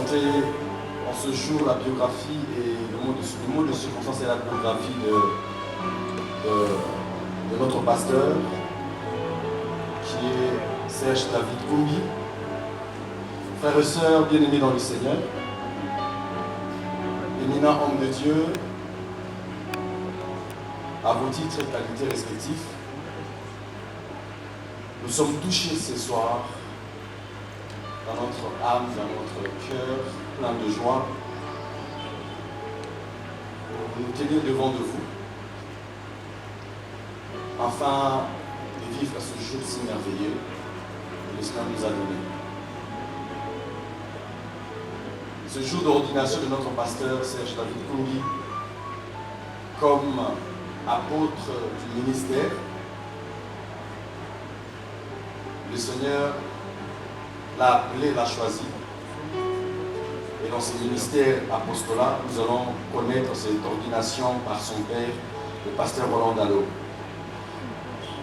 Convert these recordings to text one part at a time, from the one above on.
présenter en ce jour la biographie et le mot de circonstance et la biographie de notre pasteur, qui est Serge David Koumbi. Frères et sœurs bien-aimés dans le Seigneur, éminent homme de Dieu, à vos titres et qualités respectifs, nous sommes touchés ce soir dans notre âme, dans notre cœur, plein de joie, pour nous tenir devant de vous, afin de vivre ce jour si merveilleux que le Seigneur nous a donné. Ce jour d'ordination de notre pasteur Serge David Koumbi, comme apôtre du ministère, le Seigneur l'a appelé, l'a choisi. Et dans ce ministère apostolat, nous allons connaître cette ordination par son père, le pasteur Roland Dallot.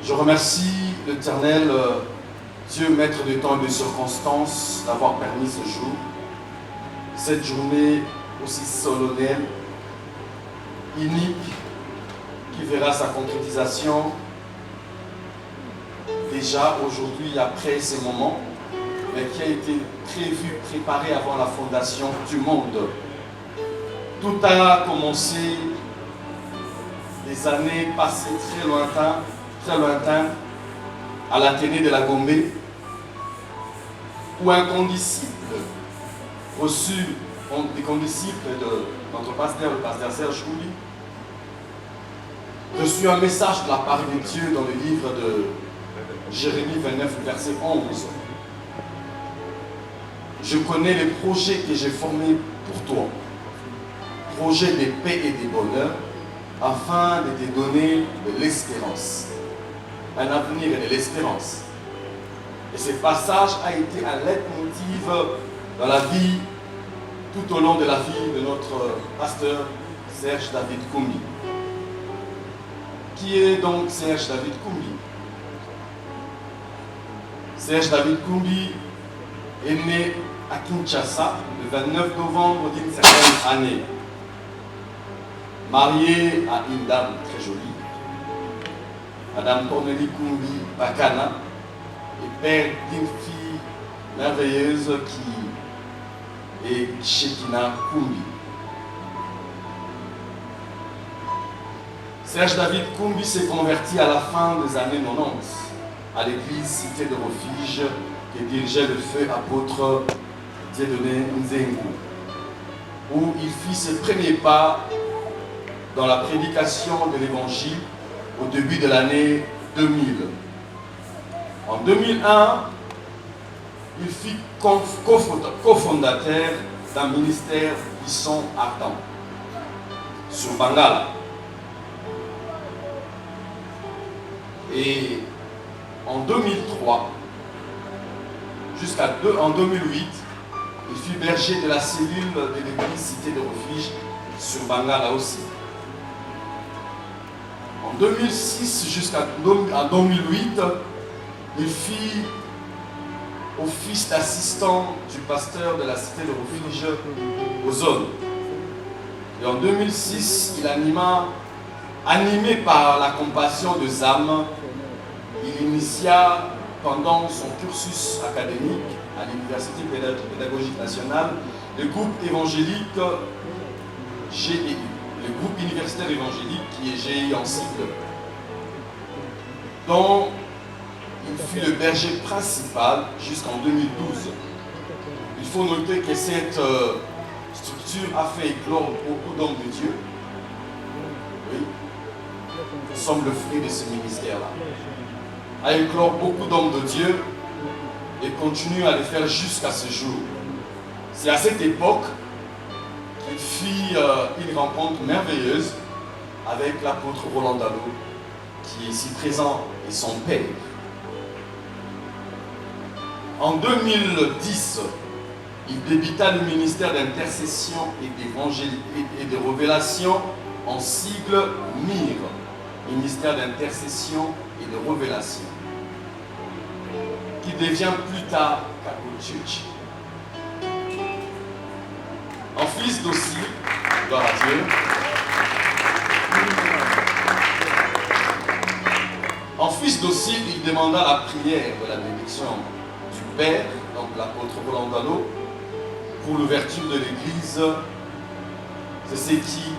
Je remercie l'Éternel, Dieu, maître de temps et de circonstances, d'avoir permis ce jour, cette journée aussi solennelle, unique, qui verra sa concrétisation déjà aujourd'hui, après ces moments, mais qui a été prévu, préparé avant la fondation du monde. Tout a commencé des années passées très lointaines, à l'Athénée de la Gombe, où un condisciple des condisciples de notre pasteur, le pasteur Serge Koumbi, reçut un message de la part de Dieu dans le livre de Jérémie 29, verset 11. Je connais les projets que j'ai formés pour toi, projets de paix et de bonheur, afin de te donner de l'espérance, un avenir et de l'espérance. Et ce passage a été un leitmotiv dans la vie, tout au long de la vie de notre pasteur Serge David Koumbi. Qui est donc Serge David Koumbi? Serge David Koumbi est né à Kinshasa le 29 novembre d'une certaine année. Marié à une dame très jolie, Madame Cornélie Koumbi Bakana, et père d'une fille merveilleuse qui est Shekina Koumbi. Serge David Koumbi s'est converti à la fin des années 90 à l'église Cité de Refuge que dirigeait le feu apôtre Dieudonné Nzengu, où il fit ses premiers pas dans la prédication de l'évangile au début de l'année 2000. En 2001, il fut cofondateur d'un ministère Buisson Ardent sur Bangala. Et en 2003, en 2008, il fut berger de la cellule de l'église Cité de Refuge sur Bangala aussi. En 2006 jusqu'à 2008, il fit office d'assistant du pasteur de la Cité de Refuge aux zones. Et en 2006, il animé par la compassion des âmes, il initia pendant son cursus académique à l'Université pédagogique nationale le groupe évangélique GEI, le groupe universitaire évangélique qui est GEI en sigle, dont il fut le berger principal jusqu'en 2012. Il faut noter que cette structure a fait éclore beaucoup d'hommes de Dieu. Oui, nous sommes le fruit de ce ministère-là. A éclore beaucoup d'hommes de Dieu et continue à le faire jusqu'à ce jour. C'est à cette époque qu'il fit une rencontre merveilleuse avec l'apôtre Roland Dallot, qui est ici présent, et son père. En 2010, il débuta le ministère d'intercession et de révélation en sigle MIR, ministère d'intercession et de révélation, qui devient plus tard Catholic Church. En fils docile, gloire à Dieu. En fils docile, il demanda la prière de la bénédiction du Père, donc l'apôtre Roland Dallot, pour l'ouverture de l'Église. C'est ce qui fit.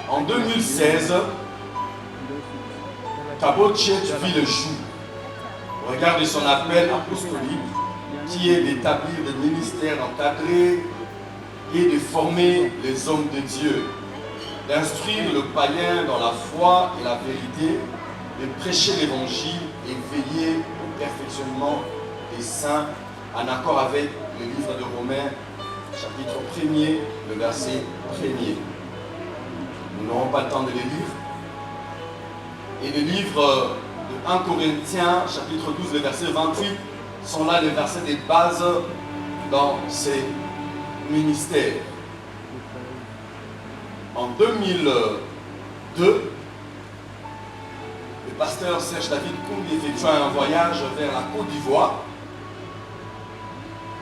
En 2016, Thabo Tchet vit le jour, au regard de son appel apostolique, qui est d'établir des ministères encadrés et de former les hommes de Dieu, d'instruire le païen dans la foi et la vérité, de prêcher l'évangile et veiller au perfectionnement des saints, en accord avec le livre de Romains, chapitre 1er, le verset 1er. Nous n'aurons pas le temps de les lire. Et le livre de 1 Corinthiens, chapitre 12, le verset 28, sont là les versets de base dans ces ministères. En 2002, le pasteur Serge David Koumbi effectua un voyage vers la Côte d'Ivoire.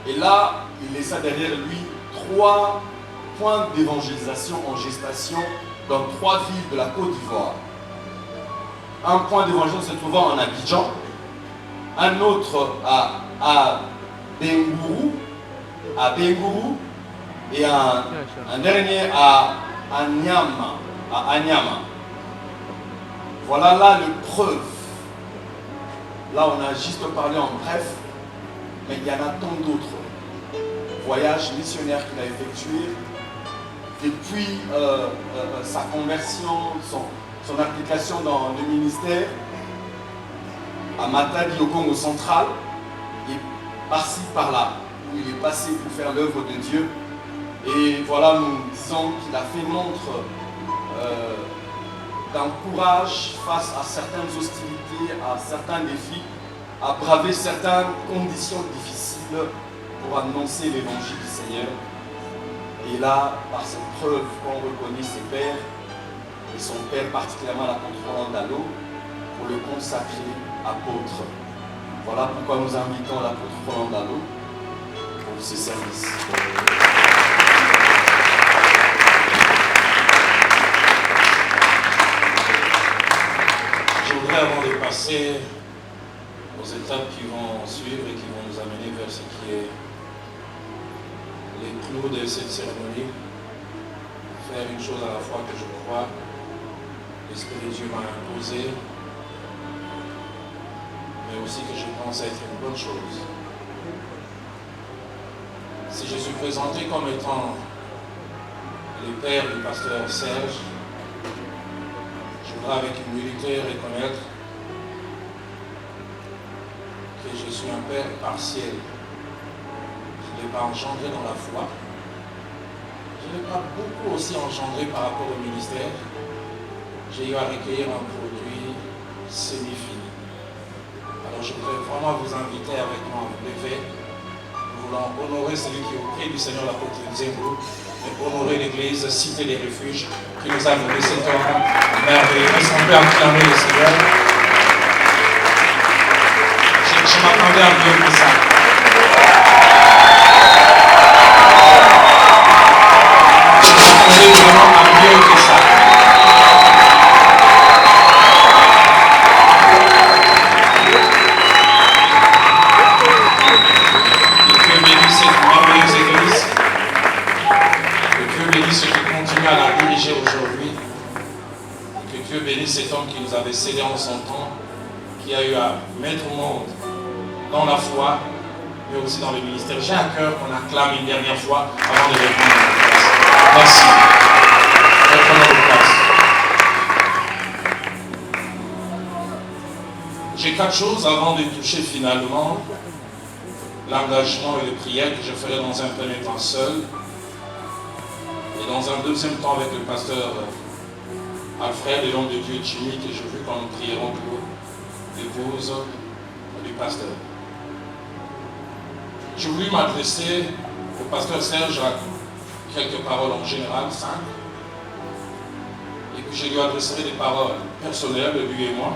Et là, il laissa derrière lui 3 points d'évangélisation en gestation dans 3 villes de la Côte d'Ivoire. Un point d'évangélisation se trouvant en Abidjan, un autre à Bengourou, et un dernier à Anyama. Voilà là le preuve. Là, on a juste parlé en bref, mais il y en a tant d'autres voyages missionnaires qu'il a effectués depuis sa conversion, son application dans le ministère à Matadi au Congo central et par-ci par-là où il est passé pour faire l'œuvre de Dieu. Et voilà, nous disons qu'il a fait montre d'un courage face à certaines hostilités, à certains défis, à braver certaines conditions difficiles pour annoncer l'évangile du Seigneur. Et là, par cette preuve qu'on reconnaît ses pères, et son père particulièrement l'apôtre Roland Dallot, pour le consacrer apôtre. Voilà pourquoi nous invitons l'apôtre Roland Dallot pour ce service. Je voudrais, avant de passer aux étapes qui vont suivre et qui vont nous amener vers ce qui est les clous de cette cérémonie, faire une chose à la fois que je crois, l'Esprit de Dieu m'a imposé, mais aussi que je pense être une bonne chose. Si je suis présenté comme étant le père du pasteur Serge, je voudrais avec humilité reconnaître que je suis un père partiel. Je ne l'ai pas engendré dans la foi. Je ne l'ai pas beaucoup aussi engendré par rapport au ministère. J'ai eu à recueillir un produit semi-fini. Alors je voudrais vraiment vous inviter avec moi à vous lever. Nous voulons honorer celui qui est auprès du Seigneur, l'apôtre Nzembo, et honorer l'Église, cité des refuges, qui nous a donné cet homme merveilleux. Est-ce qu'on peut acclamer le Seigneur? Je m'attendais à mieux que ça. Je m'attendais vraiment à mieux que ça. Que Dieu bénisse cette merveilleuse Église. Que Dieu bénisse ceux qui continuent à la diriger aujourd'hui. Que Dieu bénisse cet homme qui nous avait cédé en son temps, qui a eu à mettre au monde dans la foi, mais aussi dans le ministère. J'ai à cœur qu'on acclame une dernière fois avant de reprendre notre place. Merci. Reprenons notre place. J'ai 4 choses avant de toucher finalement l'engagement et les prières que je ferai dans un premier temps seul et dans un deuxième temps avec le pasteur Alfred et l'homme de Dieu Jimmy, que je veux quand nous prierons pour l'épouse du pasteur. Je voulais m'adresser au pasteur Serge à quelques paroles en général, 5. Et puis je lui adresserai des paroles personnelles, lui et moi.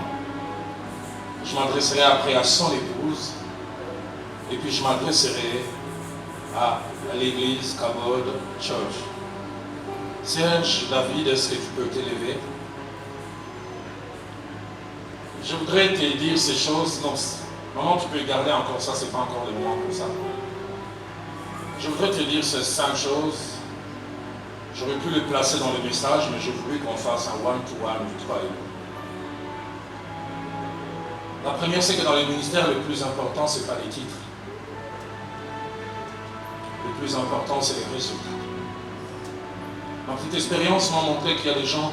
Je m'adresserai après à son épouse. Et puis je m'adresserai à l'église Kabod Church. Serge David, est-ce que tu peux t'élever? Je voudrais te dire ces choses. Non, maman, tu peux garder encore ça, c'est pas encore le moment pour ça. Je voudrais te dire ces 5 choses. J'aurais pu les placer dans le message, mais je voulais qu'on fasse un one-to-one du 3 et 2. La première, c'est que dans les ministères, le plus important, ce n'est pas les titres. Le plus important, c'est les résultats. Ma petite expérience m'a montré qu'il y a des gens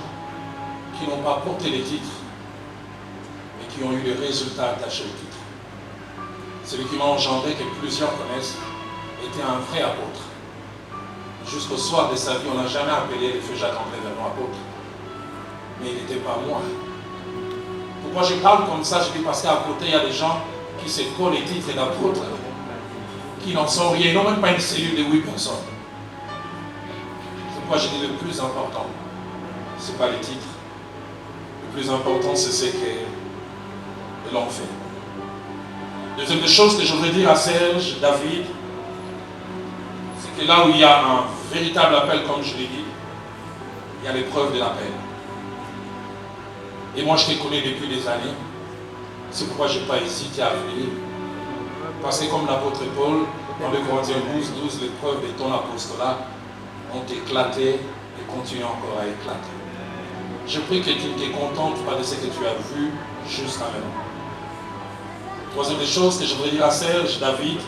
qui n'ont pas porté les titres, mais qui ont eu les résultats attachés au titre. Celui qui m'a engendré, que plusieurs connaissent, était un vrai apôtre. Jusqu'au soir de sa vie, on n'a jamais appelé le feu Jacques-André Vernon apôtre. Mais il n'était pas moi. Pourquoi je parle comme ça? Je dis parce qu'à côté, il y a des gens qui se collent les titres d'apôtre, qui n'en sont rien. Ils n'ont même pas une cellule de 8 personnes. C'est pourquoi je dis le plus important, ce n'est pas les titres. Le plus important, c'est ce que l'on fait. Deuxième des choses que je voudrais dire à Serge, David, c'est que là où il y a un véritable appel, comme je l'ai dit, il y a l'épreuve de l'appel. Et moi, je te connais depuis des années. C'est pourquoi je n'ai pas hésité à venir. Parce que comme l'apôtre Paul, dans le Corinthiens 12, l'épreuve de ton apostolat ont éclaté et continuent encore à éclater. Je prie que tu ne te contentes pas de ce que tu as vu jusqu'à maintenant. Troisième des choses que je voudrais dire à Serge, David,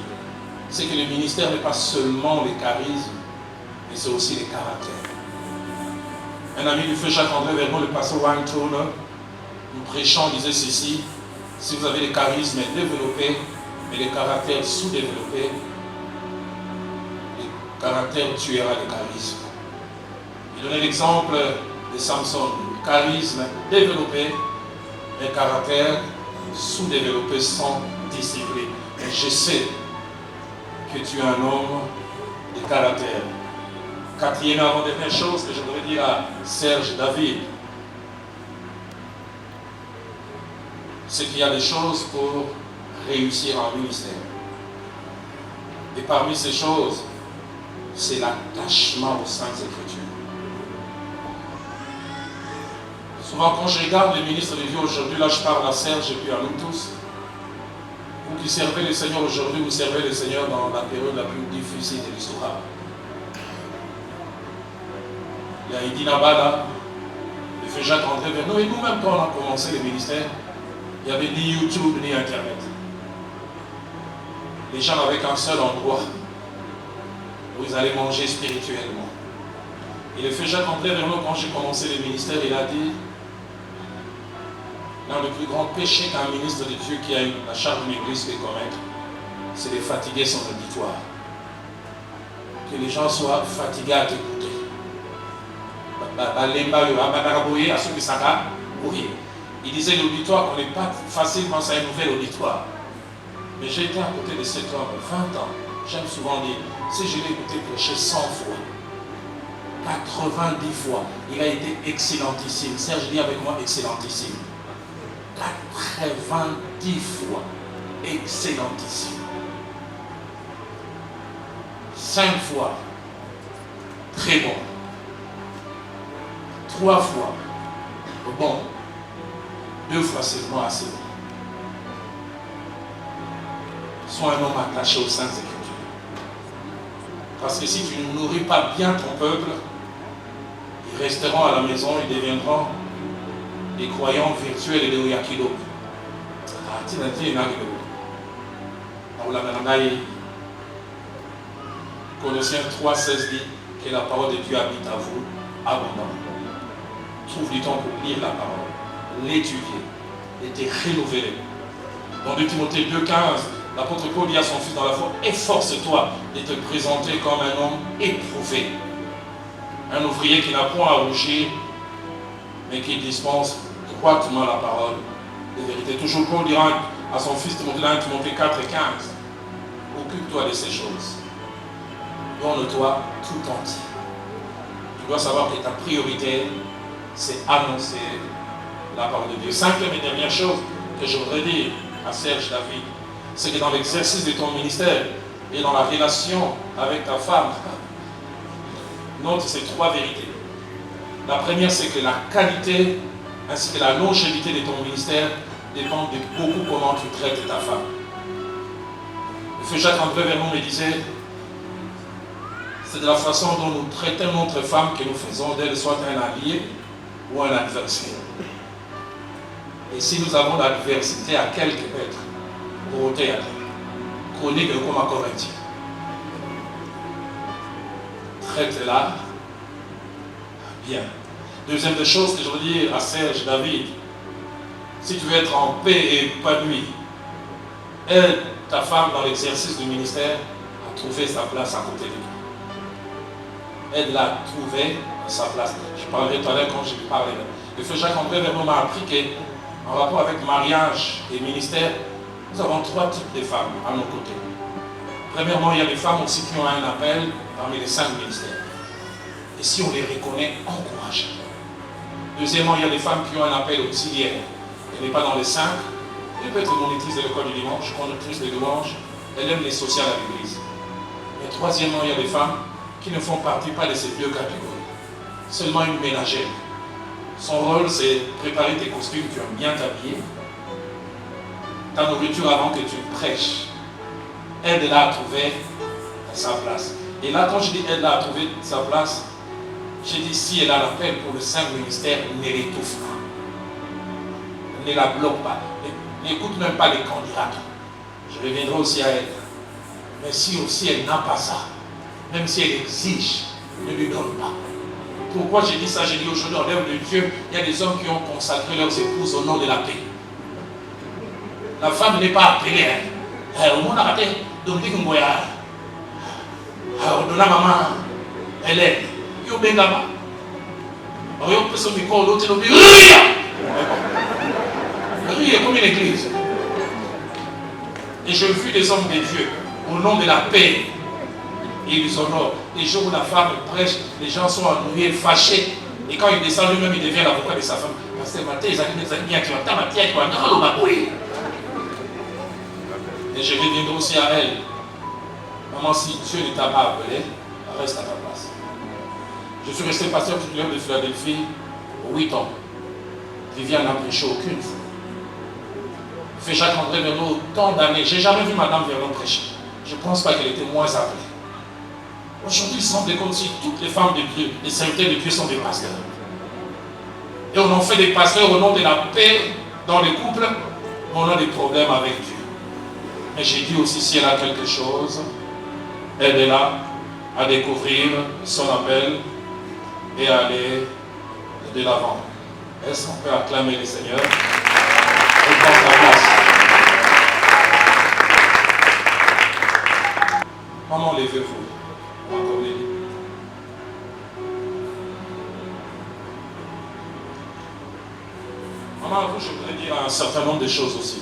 c'est que le ministère n'est pas seulement les charismes, mais c'est aussi les caractères. Un ami du feu Jacques-André Vernon, le pasteur Wayne Turner, nous prêchant, disait ceci: si vous avez les charismes développés, mais les caractères sous-développés, les caractères tuera les charismes. Il donnait l'exemple de Samson, charisme développé, mais caractère sous-développé sans discipline. Et je sais que tu es un homme de caractère. Quatrième et avant-dernière chose que je voudrais dire à Serge David, c'est qu'il y a des choses pour réussir en ministère. Et parmi ces choses, c'est l'attachement aux Saintes Écritures. Souvent, quand je regarde les ministres de Dieu aujourd'hui, là je parle à Serge et puis à nous tous, vous qui servez le Seigneur aujourd'hui, vous servez le Seigneur dans la période la plus difficile de l'histoire. Il y a Edina Bala, le feu Jacques-André Vernon, et nous-mêmes, quand on a commencé le ministère, il n'y avait ni YouTube ni Internet. Les gens n'avaient qu'un seul endroit où ils allaient manger spirituellement. Et le feu Jacques-André Vernon, quand j'ai commencé le ministère, il a dit: l'un des plus grands péchés qu'un ministre de Dieu qui a la charge d'une église peut commettre, c'est de fatiguer son auditoire. Que les gens soient fatigués à t'écouter. Il disait l'auditoire, qu'on n'est pas facile quand c'est un nouvel auditoire. Mais j'ai été à côté de cet homme 20 ans. J'aime souvent dire, si je l'ai écouté prêcher 100 fois, 90 fois, il a été excellentissime. Serge dit avec moi excellentissime. 90 fois, excellentissime. 5 fois, très bon. 3 fois, bon. 2 fois seulement assez bon. Sois un homme attaché aux Saintes Écritures. Parce que si tu ne nourris pas bien ton peuple, ils resteront à la maison, ils deviendront des croyants virtuels et des oyakido. Colossiens 3,16 dit que la parole de Dieu habite à vous abondamment. Trouve du temps pour lire la parole, l'étudier et te renouveler. Dans 2 Timothée 2,15, l'apôtre Paul dit à son fils dans la foi: efforce-toi de te présenter comme un homme éprouvé, un ouvrier qui n'a point à rougir, mais qui dispense droitement la parole de vérité. Toujours Paul dira à son fils Timothée, 1 Timothée 4 et 15, occupe-toi de ces choses, donne-toi tout entier. Tu dois savoir que ta priorité, c'est annoncer la parole de Dieu. 5e et dernière chose que je voudrais dire à Serge David, c'est que dans l'exercice de ton ministère, et dans la relation avec ta femme, note ces 3 vérités. La première, c'est que la qualité ainsi que la longévité de ton ministère dépendent de beaucoup comment tu traites ta femme. Le feu Jacques-André Vernon me disait, c'est de la façon dont nous traitons notre femme que nous faisons d'elle soit un allié ou un adversaire. Et si nous avons l'adversité à quelques mètres, pour ôter à terre, chronique comme à Corinthien, traite-la bien. Deuxième des choses que je veux dire à Serge, David, si tu veux être en paix et épanoui, aide ta femme dans l'exercice du ministère à trouver sa place à côté de toi. Aide-la à trouver sa place. Je parlerai tout à l'heure quand je lui parlais. Le feu Jacques-André Vernon m'a appris qu'en rapport avec mariage et ministère, nous avons 3 types de femmes à nos côtés. Premièrement, il y a des femmes aussi qui ont un appel parmi les 5 ministères. Et si on les reconnaît, encourage. Deuxièmement, il y a des femmes qui ont un appel auxiliaire. Elle n'est pas dans les 5. Elle peut être monitrice de l'école du dimanche, conductrice de louanges. Elle aime les sociales à l'église. Mais troisièmement, il y a des femmes qui ne font partie pas de ces 2 catégories. Seulement une ménagère. Son rôle, c'est préparer tes costumes, tu aimes bien t'habiller. Ta nourriture avant que tu prêches. Aide-la à trouver sa place. Et là, quand je dis aide-la à trouver sa place, j'ai dit si elle a l'appel pour le Saint ministère, ne l'étouffe pas. Ne la bloque pas. N'écoute même pas les candidats. Je reviendrai aussi à elle. Mais si aussi elle n'a pas ça, même si elle exige, ne lui donne pas. Pourquoi j'ai dit ça? J'ai dit aujourd'hui, en l'œuvre de Dieu, il y a des hommes qui ont consacré leurs épouses au nom de la paix. La femme n'est pas appelée. Au monde arrêté, donc dit que moi, on donne à maman, elle aide. Yo bengama. On peut se micro, l'autre nous dit rire. Rire comme une église. Et je vis des hommes de Dieu au nom de la paix. Ils les honorent. Les jours où la femme prêche, les gens sont ennuyés, fâchés. Et quand il descend lui-même, il devient l'avocat de sa femme. Parce que Mathé, ils ont des amis qui ont ta matière, qui ont un baboué. Et je reviendrai aussi à elle. Maman, si Dieu ne t'a pas appelé, reste à ta place. Je suis resté pasteur titulaire de Philadelphie 8 ans. Viviane n'a prêché aucune fois. Fait Jacques-André Vernon tant d'années. Je n'ai jamais vu Madame Vernon prêcher. Je ne pense pas qu'elle était moins appelée. Aujourd'hui, il semble comme si toutes les femmes de Dieu, les serviteurs de Dieu sont des pasteurs. Et on en fait des pasteurs au nom de la paix dans les couples, mais on a des problèmes avec Dieu. Mais j'ai dit aussi, si elle a quelque chose, aide-la à découvrir son appel et à aller de l'avant. Est-ce qu'on peut acclamer le Seigneur et prendre sa place? Maman, levez-vous. Maman, vous, je voudrais dire un certain nombre de choses aussi.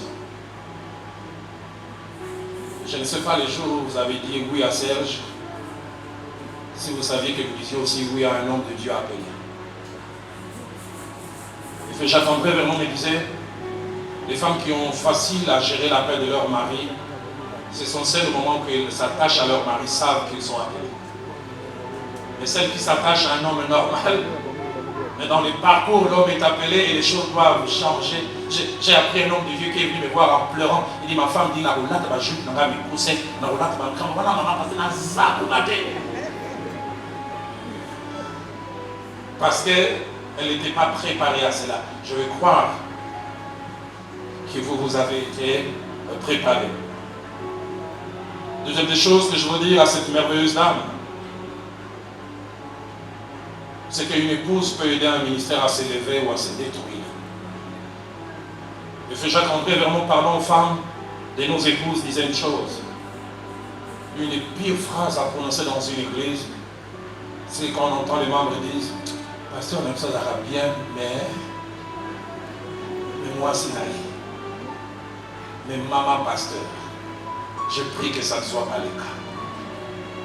Je ne sais pas les jours où vous avez dit oui à Serge, si vous saviez que vous disiez aussi oui à un homme de Dieu appelé. Et Jacques-André Vernon me disait, les femmes qui ont facile à gérer l'appel de leur mari, ce sont celles au moment où elles s'attachent à leur mari, savent qu'ils sont appelés. Mais celles qui s'attachent à un homme normal, mais dans les parcours, l'homme est appelé et les choses doivent changer. J'ai appris un homme de Dieu qui est venu me voir en pleurant. Il dit, ma femme dit, parce qu'elle n'était pas préparée à cela. Je veux croire que vous avez été préparé. Deuxième des choses que je veux dire à cette merveilleuse dame, c'est qu'une épouse peut aider un ministère à s'élever ou à se détruire. Le frère Jacques-André Vernon, parlant aux femmes de nos épouses, disait une chose. Une des pires phrases à prononcer dans une église, c'est quand on entend les membres dire, pasteur, on aime ça bien, mais moi c'est naïf. Mais maman pasteur, je prie que ça ne soit pas le cas.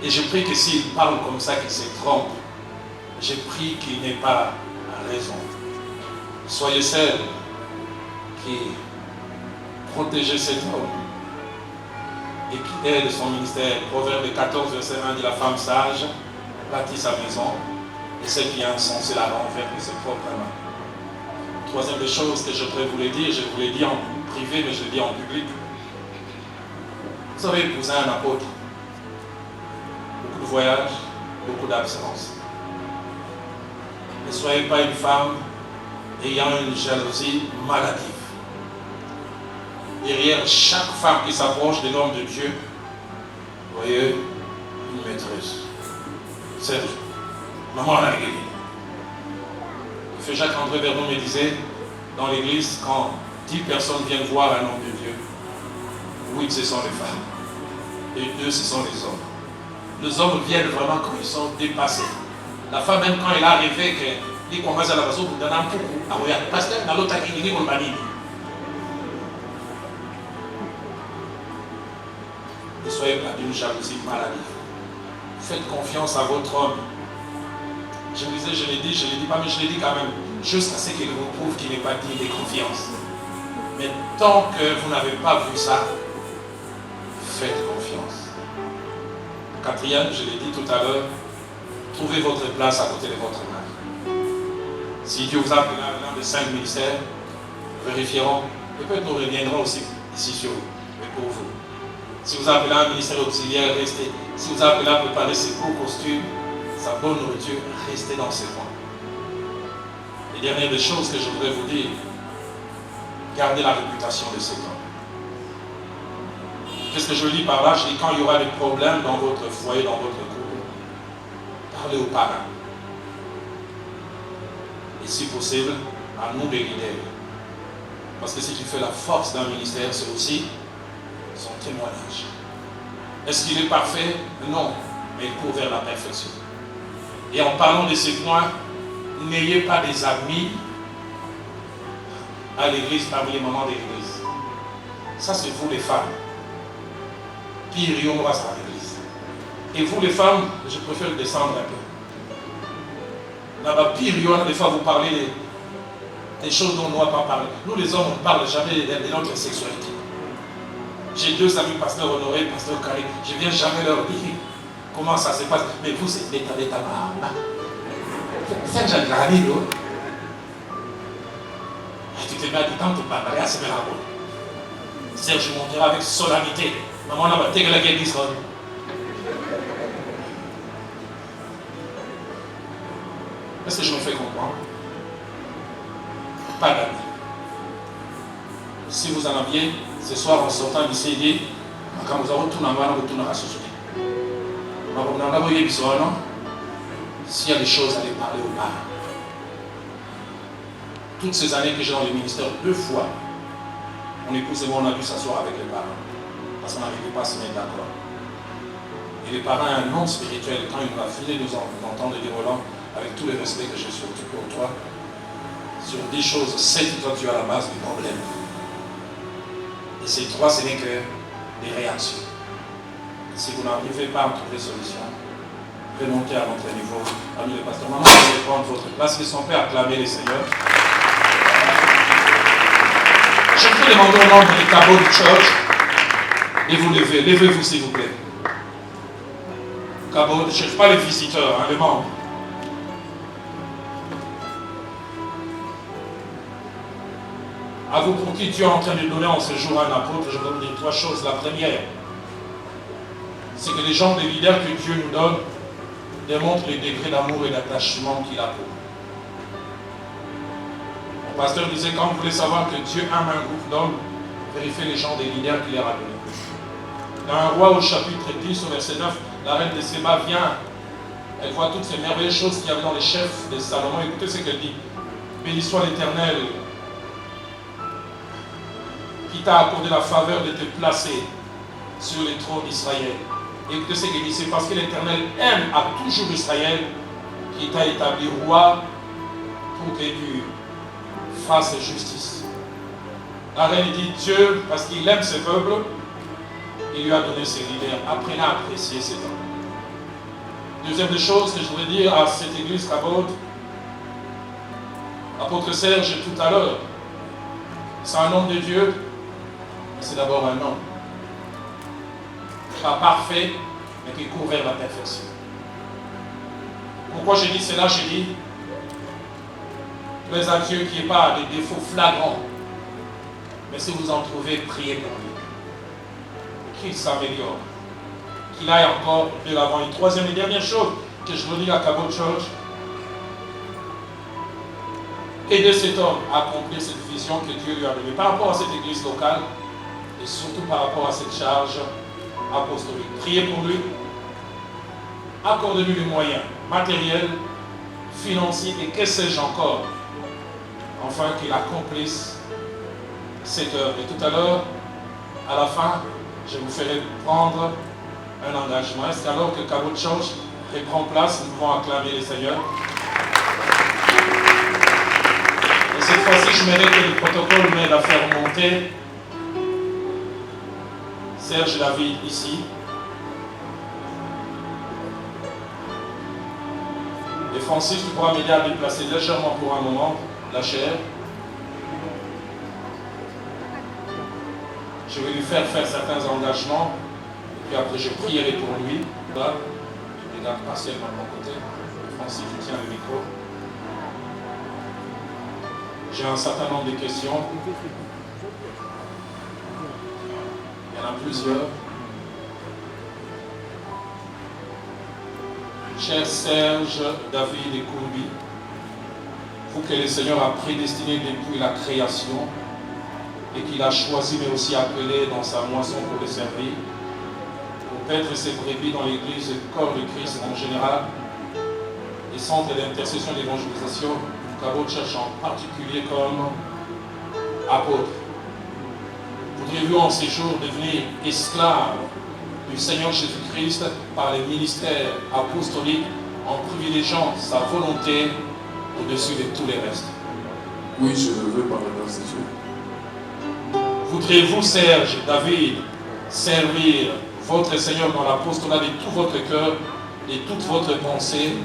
Et je prie que s'il parle comme ça, qu'il se trompe, je prie qu'il n'ait pas raison. Soyez celle qui protégez cet homme et qui aide son ministère. Proverbe 14, verset 1 dit la femme sage bâtit sa maison et celle qui est insensée la renferme de ses propres mains. Troisième des choses que je voudrais vous le dire, je vous l'ai dit en privé, mais je le dis en public. Vous avez épousé un apôtre. Beaucoup de voyages, beaucoup d'absence. Ne soyez pas une femme ayant une jalousie maladive. Derrière chaque femme qui s'approche de l'homme de Dieu, vous voyez une maîtresse. Serge, maman à l'église. Le feu Jacques-André Vernon me disait, dans l'église, quand 10 personnes viennent voir un homme de Dieu, 8 ce sont les femmes, et 2 ce sont les hommes. Les hommes viennent vraiment quand ils sont dépassés. La femme, même quand elle a rêvé qu'il commence à la façon, vous donnez un poukou. Ah oui, parce que dans l'autre, il dit qu'on m'a dit. Ne soyez pas d'une jalousie maladive. Faites confiance à votre homme. Je me disais, je l'ai dit pas, mais je l'ai dit quand même, jusqu'à ce qu'il vous prouve qu'il n'est pas digne de confiance. Mais tant que vous n'avez pas vu ça, faites confiance. Quatrième, je l'ai dit tout à l'heure, trouvez votre place à côté de votre mari. Si Dieu vous a appelé à l'un des 5 ministères, vérifierons, et peut-être nous reviendrons aussi ici sur vous, mais pour vous. Si vous appelez un ministère auxiliaire, restez. Si vous appelez à préparer ses beaux costumes, sa bonne nourriture, restez dans ces coins. Et dernière des choses que je voudrais vous dire, gardez la réputation de cet homme. Qu'est-ce que je dis par là? Je dis quand il y aura des problèmes dans votre foyer, dans votre couple, parlez aux parents. Et si possible, à nous les leaders. Parce que si tu fais la force d'un ministère, c'est aussi son témoignage. Est-ce qu'il est parfait? Non, mais il court vers la perfection. Et en parlant de ces points, n'ayez pas des amis à l'église parmi les moments de l'église. Ça, c'est vous les femmes. Pire, il y aura ça à l'église. Et vous les femmes, je préfère descendre un peu. Là-bas, pire, il y aura des fois, vous parlez des choses dont on ne doit pas parler. Nous, les hommes, on ne parle jamais de notre sexualité. J'ai 2 amis, pasteur Honoré, pasteur Carré. Je ne viens jamais leur dire comment ça se passe. Mais vous, c'est l'état d'État. C'est un genre de l'année, non? Tu te mets à du temps, tu parles à ce mélange. Serge me dira avec solennité. Maman n'a pas la guerre d'Israël. Est-ce que je me fais comprendre? Pas d'amis. Si vous en aviez, ce soir en sortant d'ici, il dit, quand vous avez tout dans le tout dans la société. S'il y a des choses, allez parler aux parents. Toutes ces années que j'ai dans le ministère, 2 fois, mon épouse et moi, on a dû s'asseoir avec les parents. Parce qu'on n'arrivait pas à se mettre d'accord. Et les parents, un nom spirituel, quand il m'a filé nous entendre dire Roland, avec tout le respect que j'ai surtout pour toi, sur 10 choses, 7, toi tu as la base du problème. Et ces 3, ce n'est que des réactions. Si vous n'arrivez pas à trouver solution, remontez à votre niveau. Ami le pasteur, maman, vous allez prendre votre place. Ils sont prêts à acclamer les seigneurs. Je peux demander au nom de Cabot Church et vous levez. Levez-vous s'il vous plaît. Cabot Church, pas les visiteurs, les membres. À vous pour qui Dieu est en train de donner en ce jour un apôtre, je vais vous dire 3 choses. La première, c'est que les gens, les leaders que Dieu nous donne, démontrent les degrés d'amour et d'attachement qu'il a pour nous. Mon pasteur disait, quand vous voulez savoir que Dieu aime un groupe d'hommes, vérifiez les gens des leaders qu'il leur a donnés. Dans un roi au chapitre 10, au verset 9, la reine de Séba vient, elle voit toutes ces merveilleuses choses qu'il y avait dans les chefs de Salomon. Écoutez ce qu'elle dit. Béni soit l'Éternel, qui t'a accordé la faveur de te placer sur les trônes d'Israël. Écoutez ce qu'il dit, c'est parce que l'Éternel aime à toujours Israël qui t'a établi roi pour que tu fasses justice. La reine dit Dieu, parce qu'il aime ce peuple, il lui a donné ses leaders. Apprenez à apprécier cet homme. Deuxième des choses que je voudrais dire à cette église Cabot, l'apôtre Serge tout à l'heure, c'est un homme de Dieu, mais c'est d'abord un homme. pas parfait, mais qui court vers la perfection. Pourquoi j'ai dit cela? J'ai dit, plaise à Dieu qu'il n'y ait pas de défauts flagrants. Mais si vous en trouvez, priez pour lui. Qu'il s'améliore. Qu'il aille encore de l'avant. Une troisième et dernière chose que je veux dire à Cabot Church, aider cet homme à accomplir cette vision que Dieu lui a donnée par rapport à cette église locale et surtout par rapport à cette charge apostolique. Priez pour lui. Accordez-lui les moyens matériels, financiers et que sais-je encore, afin qu'il accomplisse cette œuvre. Et tout à l'heure, à la fin, je vous ferai prendre un engagement. Est-ce qu'alors que Cabot Church reprend place, nous pouvons acclamer les Seigneurs? Et cette fois-ci, je mérite que le protocole m'aide à faire monter Serge David ici. Et Francis, tu pourras m'aider à déplacer légèrement pour un moment la chair. Je vais lui faire certains engagements. Et puis après, je prierai pour lui. Là, je regarde partiellement de mon côté. Francis, tu tiens le micro. J'ai un certain nombre de questions. Il y en a plusieurs. Cher Serge, David et Kourbi, vous que le Seigneur a prédestiné depuis la création et qu'il a choisi mais aussi appelé dans sa moisson pour le servir, pour paître ses brebis dans l'église et le corps de Christ en général, et centre d'intercession et d'évangélisation, Cabot Church en particulier comme apôtre. Voudriez-vous en ces jours devenir esclave du Seigneur Jésus-Christ par les ministères apostoliques en privilégiant sa volonté au-dessus de tous les restes? Oui, je le veux par la grâce de Dieu. Voudriez-vous, Serge, David, servir votre Seigneur dans l'apostolat de tout votre cœur, de toute votre pensée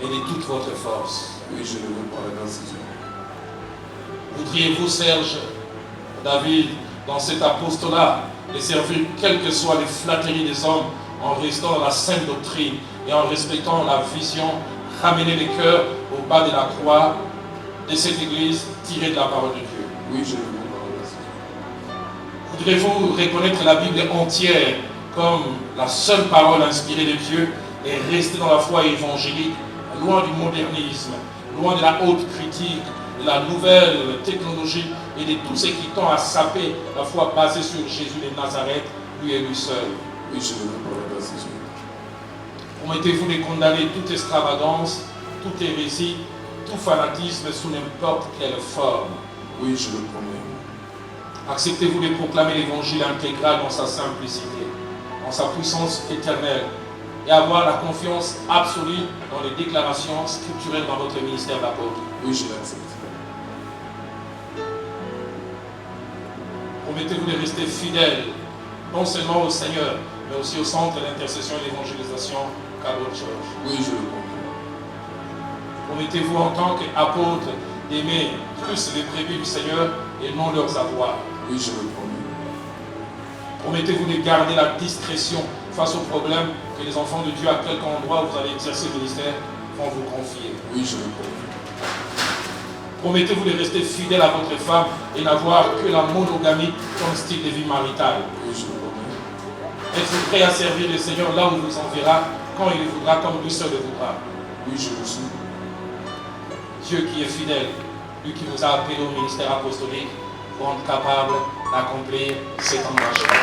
et de toute votre force? Oui, je le veux par la grâce de Dieu. Voudriez-vous, Serge, David, dans cet apostolat, de servir quelles que soient les flatteries des hommes, en restant dans la sainte doctrine et en respectant la vision, ramener les cœurs au bas de la croix de cette église tirée de la parole de Dieu? Oui, je le veux par la grâce de Dieu. Voudrez-vous reconnaître la Bible entière comme la seule parole inspirée de Dieu et rester dans la foi évangélique, loin du modernisme, loin de la haute critique, de la nouvelle technologie et de tout ce qui tend à saper la foi basée sur Jésus de Nazareth, lui et lui seul? Oui, je le veux par la grâce de Dieu. Promettez-vous de condamner toute extravagance, toute hérésie, tout fanatisme sous n'importe quelle forme? Oui, je le promets. Acceptez-vous de proclamer l'évangile intégral dans sa simplicité, dans sa puissance éternelle, et avoir la confiance absolue dans les déclarations scripturelles dans votre ministère d'apôtre? Oui, je l'accepte. Promettez-vous de rester fidèle, non seulement au Seigneur, mais aussi au centre d'intercession et d'évangélisation Cabot Church? Oui, je le promets. Promettez-vous en tant qu'apôtre d'aimer plus les brebis du Seigneur et non leurs avoirs? Oui, je le promets. Promettez-vous de garder la discrétion face aux problèmes que les enfants de Dieu, à quelque endroit où vous allez exercer le ministère, vont vous confier? Oui, je le promets. Promettez-vous de rester fidèle à votre femme et n'avoir que la monogamie comme style de vie maritale? Oui, je le promets. Êtes-vous prêt à servir le Seigneur là où il vous enverra, quand il le voudra, comme lui seul le voudra? Oui, je le suis. Dieu qui est fidèle, lui qui vous a appelé au ministère apostolique, vous rendre capable d'accomplir cet engagement.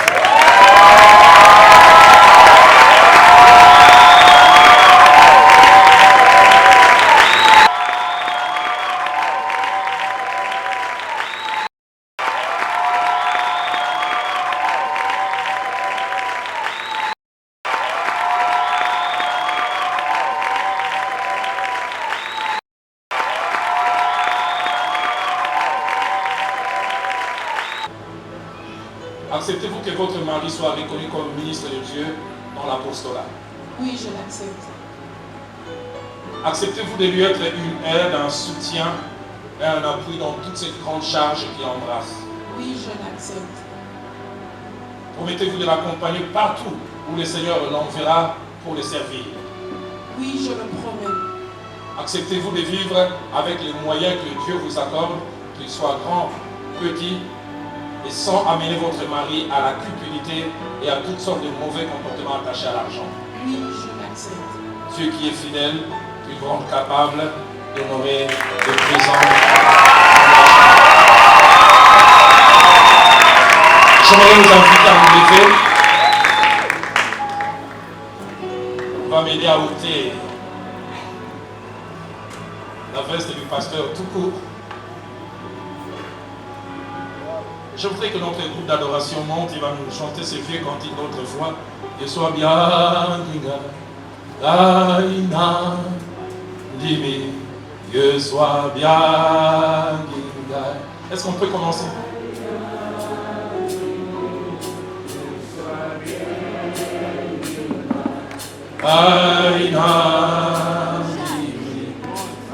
Acceptez-vous que votre mari soit reconnu comme ministre de Dieu dans l'apostolat? Oui, je l'accepte. Acceptez-vous de lui être une aide, un soutien et un appui dans toute cette grande charge qu'il embrasse? Oui, je l'accepte. Promettez-vous de l'accompagner partout où le Seigneur l'enverra pour le servir. Oui, je le promets. Acceptez-vous de vivre avec les moyens que Dieu vous accorde, qu'ils soient grands, petits, et sans amener votre mari à la cupidité et à toutes sortes de mauvais comportements attachés à l'argent. Oui, je l'accepte. Dieu qui est fidèle, qui vous rend capable d'honorer le présent. J'aimerais vous inviter à vous lever. On va m'aider à ôter la veste du pasteur tout court. Je voudrais que notre groupe d'adoration monte, il va nous chanter ce vieux cantique d'autrefois. Et soit bien, Gaïna, Dimi, que soit bien, est-ce qu'on peut commencer? Gaïna,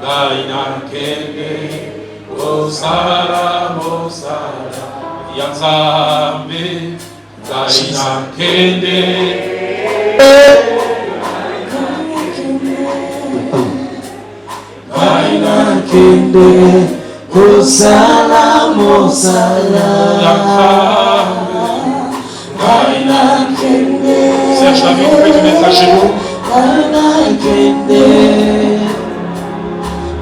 Gaïna, Kende, Osara, Mosara, Yanzambe, Gaïna, Kende, Gaina kende, Osala Mosala. Gaina kende, Serge David, tu peux te mettre à genoux. Gaina kende,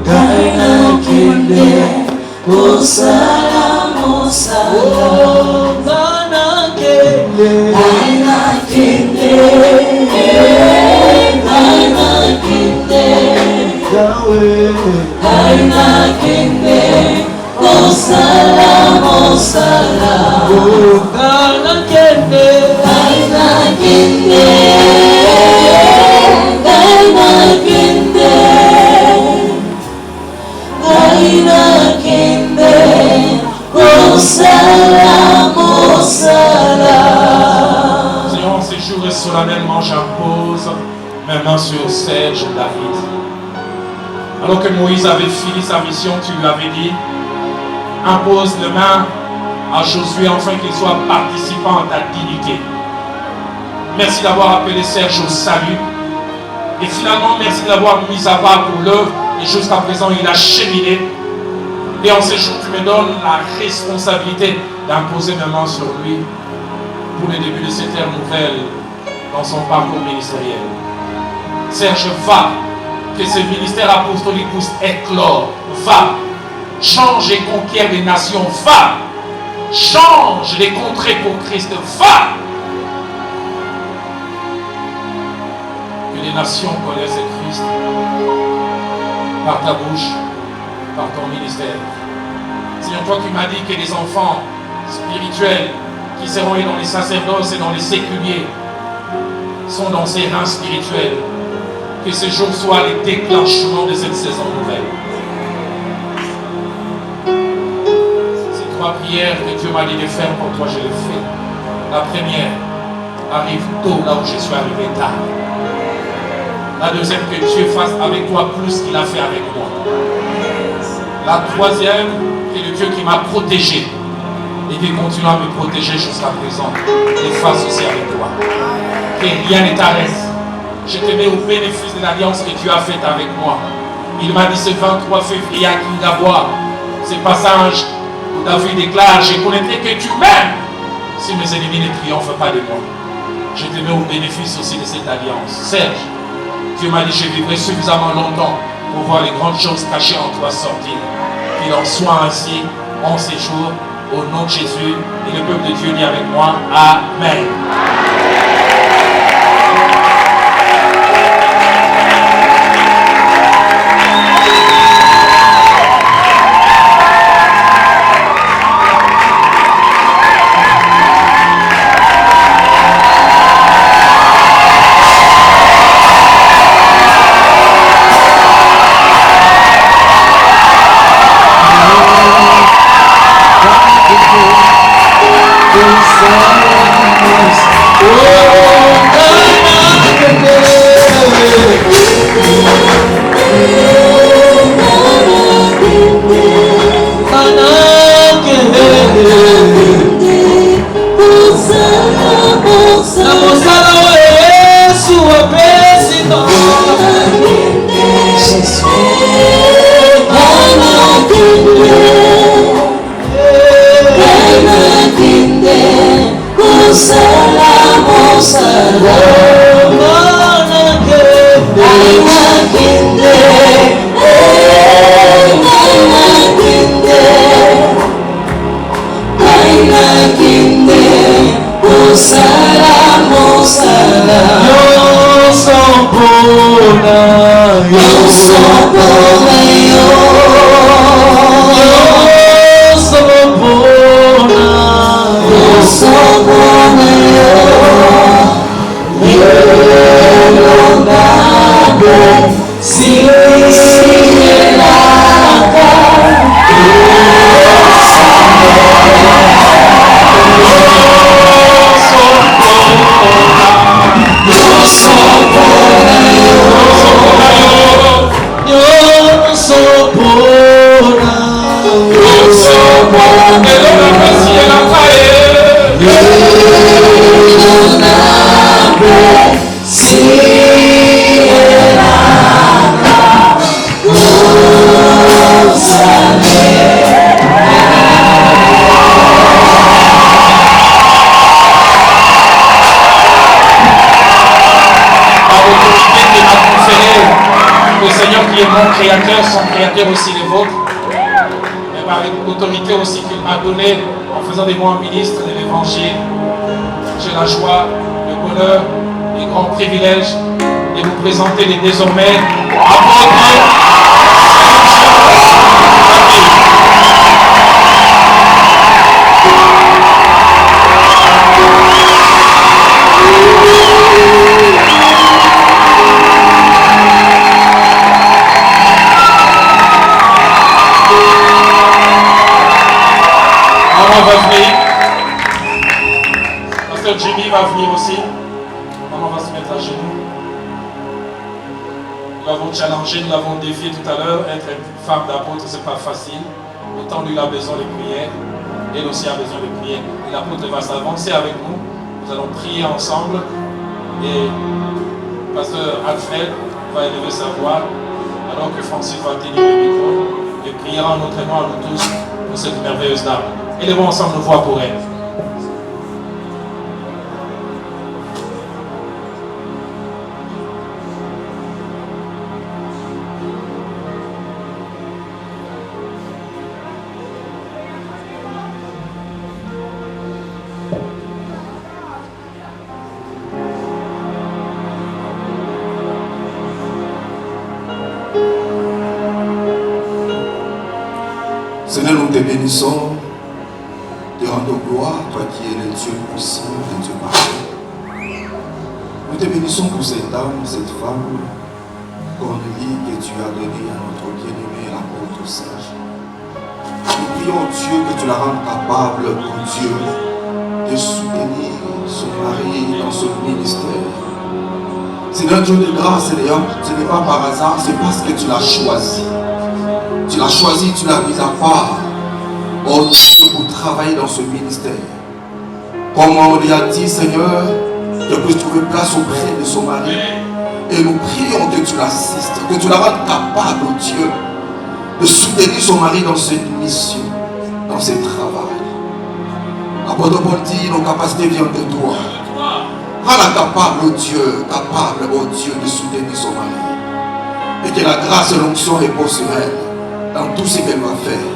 Gaina kende, Osala Mosala. Gaina kende, Gaina kende, Gaina kende. Gaina kende, Mosala, Mosala. Gaina kende, Gaina kende, Gaina kende, Gaina kende, Mosala, Mosala. Seigneur, en ces jours et solennellement, j'impose mes mains sur Serge David. Alors que Moïse avait fini sa mission, tu lui avais dit, impose les mains à Josué afin qu'il soit participant à ta dignité. Merci d'avoir appelé Serge au salut. Et finalement, merci de l'avoir mis à part pour l'œuvre. Et jusqu'à présent, il a cheminé. Et en ces jours, tu me donnes la responsabilité d'imposer mes mains sur lui pour le début de cette ère nouvelle dans son parcours ministériel. Serge, va. Que ce ministère apostolique puisse éclore. Va. Change et conquiert les nations. Va. Change les contrées pour Christ. Va. Que les nations connaissent Christ par ta bouche, par ton ministère. Seigneur, toi qui m'as dit que les enfants spirituels qui seront dans les sacerdoces et dans les séculiers sont dans ces reins spirituels. Que ce jour soit le déclenchement de cette saison nouvelle. Ces trois prières que Dieu m'a dit de faire pour toi, je les fais. La première arrive tôt là où je suis arrivé tard. La deuxième, que Dieu fasse avec toi plus qu'il a fait avec moi. La troisième, que le Dieu qui m'a protégé et qui continue à me protéger jusqu'à présent, le fasse aussi avec toi. Que rien ne t'arrête. Je te mets au bénéfice de l'alliance que Dieu a faite avec moi. Il m'a dit ce 23 février à Kingabois, ce passage où David déclare, je connaîtrai que tu m'aimes si mes ennemis ne triomphent pas de moi. Je te mets au bénéfice aussi de cette alliance. Serge, Dieu m'a dit, je vivrai suffisamment longtemps pour voir les grandes choses cachées en toi sortir. Qu'il en soit ainsi en ces jours, au nom de Jésus, et le peuple de Dieu dit avec moi, Amen. créateurs sont créateurs aussi les vôtres. Et par l'autorité aussi qu'il m'a donnée en faisant des bons ministres de l'évangile, j'ai la joie, le bonheur, les grands privilèges de vous présenter les désormais apôtres. Maman va venir. Pasteur Jimmy va venir aussi. Maman va se mettre à genoux. Nous l'avons challengé, nous l'avons défié tout à l'heure. Être une femme d'apôtre, ce n'est pas facile. Autant lui a besoin de prière, elle aussi a besoin de prière. Et l'apôtre va s'avancer avec nous. Nous allons prier ensemble. Et Pasteur Alfred va élever sa voix alors que Francis va tenir le micro et priera en notre nom à nous tous pour cette merveilleuse dame. Élevons ensemble nos voix pour elle. Seigneur, nous te bénissons, te rendons gloire, toi qui es le Dieu puissant, le Dieu parfait. Nous te bénissons pour cette dame, cette femme, Cornélie, que tu as donnée à notre bien-aimé, l'apôtre sage. Nous prions, Dieu, que tu la rendes capable, mon Dieu, de soutenir son mari dans ce ministère. Seigneur Dieu de grâce, Seigneur, ce n'est pas par hasard, c'est parce que tu l'as choisi. Tu l'as choisi, tu l'as mis à part, oh Dieu, pour travailler dans ce ministère. Comme on lui a dit, Seigneur, qu'elle puisse trouver place auprès de son mari. Et nous prions que tu l'assistes, que tu la rendes capable, oh Dieu, de soutenir son mari dans cette mission, dans ce travail. L'apôtre Paul dit, nos capacités viennent de toi. Rends-la capable, oh Dieu, de soutenir son mari. Et que la grâce et l'onction reposent sur elle dans tout ce qu'elle va faire.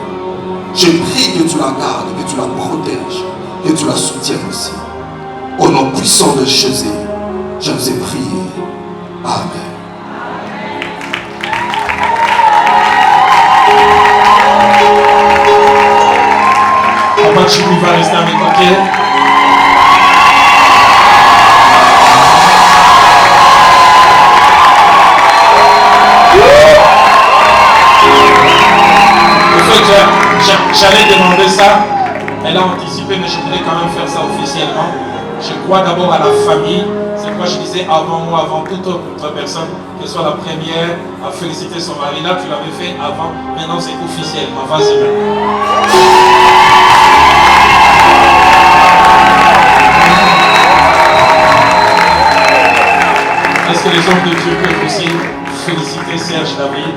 Je prie que tu la gardes, que tu la protèges, que tu la soutiennes aussi. Au nom puissant de Jésus, je vous ai prié. Amen. Papa Jimmy va rester à mes côtés. J'allais demander ça, elle a anticipé, mais je voulais quand même faire ça officiellement. Je crois d'abord à la famille, c'est quoi je disais avant moi, avant toute autre personne, qu'elle soit la première à féliciter son mari. Là, tu l'avais fait avant, maintenant c'est officiel. Vas-y maintenant. Est-ce que les hommes de Dieu peuvent aussi féliciter Serge David?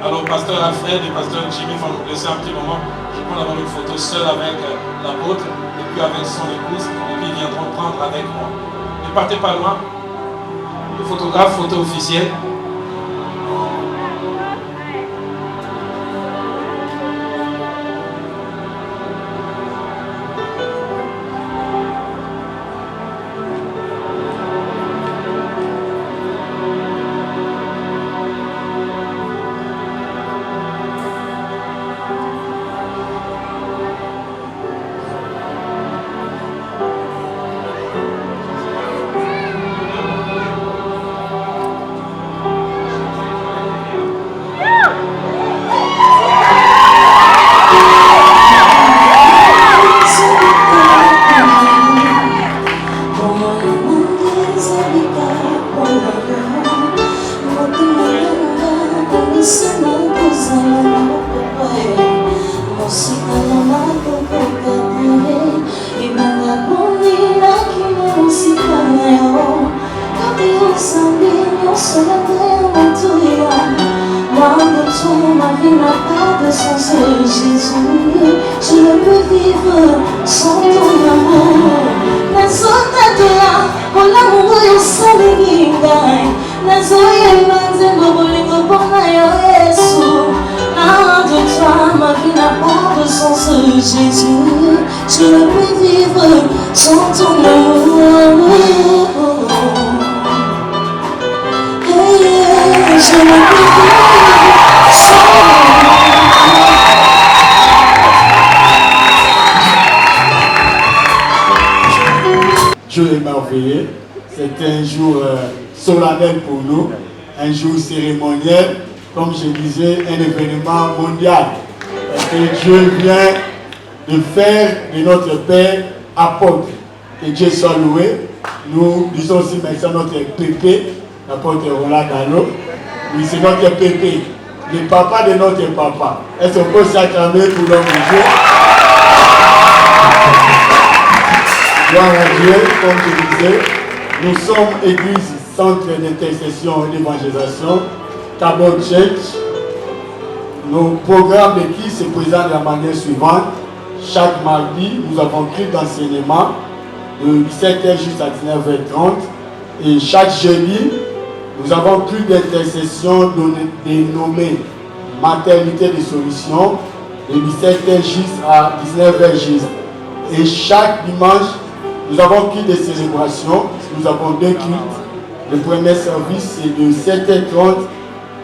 Alors, Pasteur Alfred et Pasteur Jimmy vont nous laisser un petit moment. Je prends d'abord une photo seule avec l'apôtre et puis avec son épouse, et puis ils viendront prendre avec moi. Ne partez pas loin. Le photographe, photo officielle. Ma vie n'a pas de sens, Jésus. Je ne peux vivre sans ton amour. Hey, je ne peux vivre sans Dieu est merveilleux. C'est un jour solennel pour nous, un jour cérémoniel, comme je disais, un événement mondial. Que Dieu vient de faire de notre Père apôtre. Que Dieu soit loué. Nous disons aussi maintenant notre pépé, l'apôtre Roland Dallot. Oui, c'est notre pépé, le papa de notre papa. Est-ce qu'on peut s'acclamer pour l'homme de Dieu? Gloire à Dieu, comme je disais, nous sommes église, centre d'intercession et d'évangélisation, Cabot Church. Nos programmes d'église se présentent de la manière suivante. Chaque mardi, nous avons culte d'enseignement de 17h jusqu'à 19h30. Et chaque jeudi, nous avons culte d'intercession dénommé Maternité des solutions de 17h jusqu'à 19h juste. Et chaque dimanche, nous avons culte de célébration. Nous avons deux cultes. Le premier service est de 7h30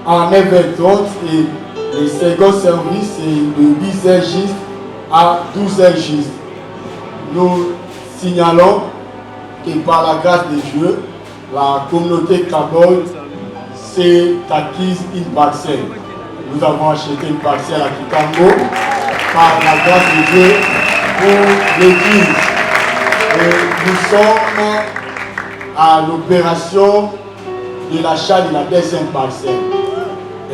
à 9h30 et le second service est de 10h juste à 12h juste. Nous signalons que par la grâce de Dieu, la communauté Cabot s'est acquise une parcelle. Nous avons acheté une parcelle à Kitambo par la grâce de Dieu pour l'église. Et nous sommes à l'opération de l'achat de la deuxième parcelle.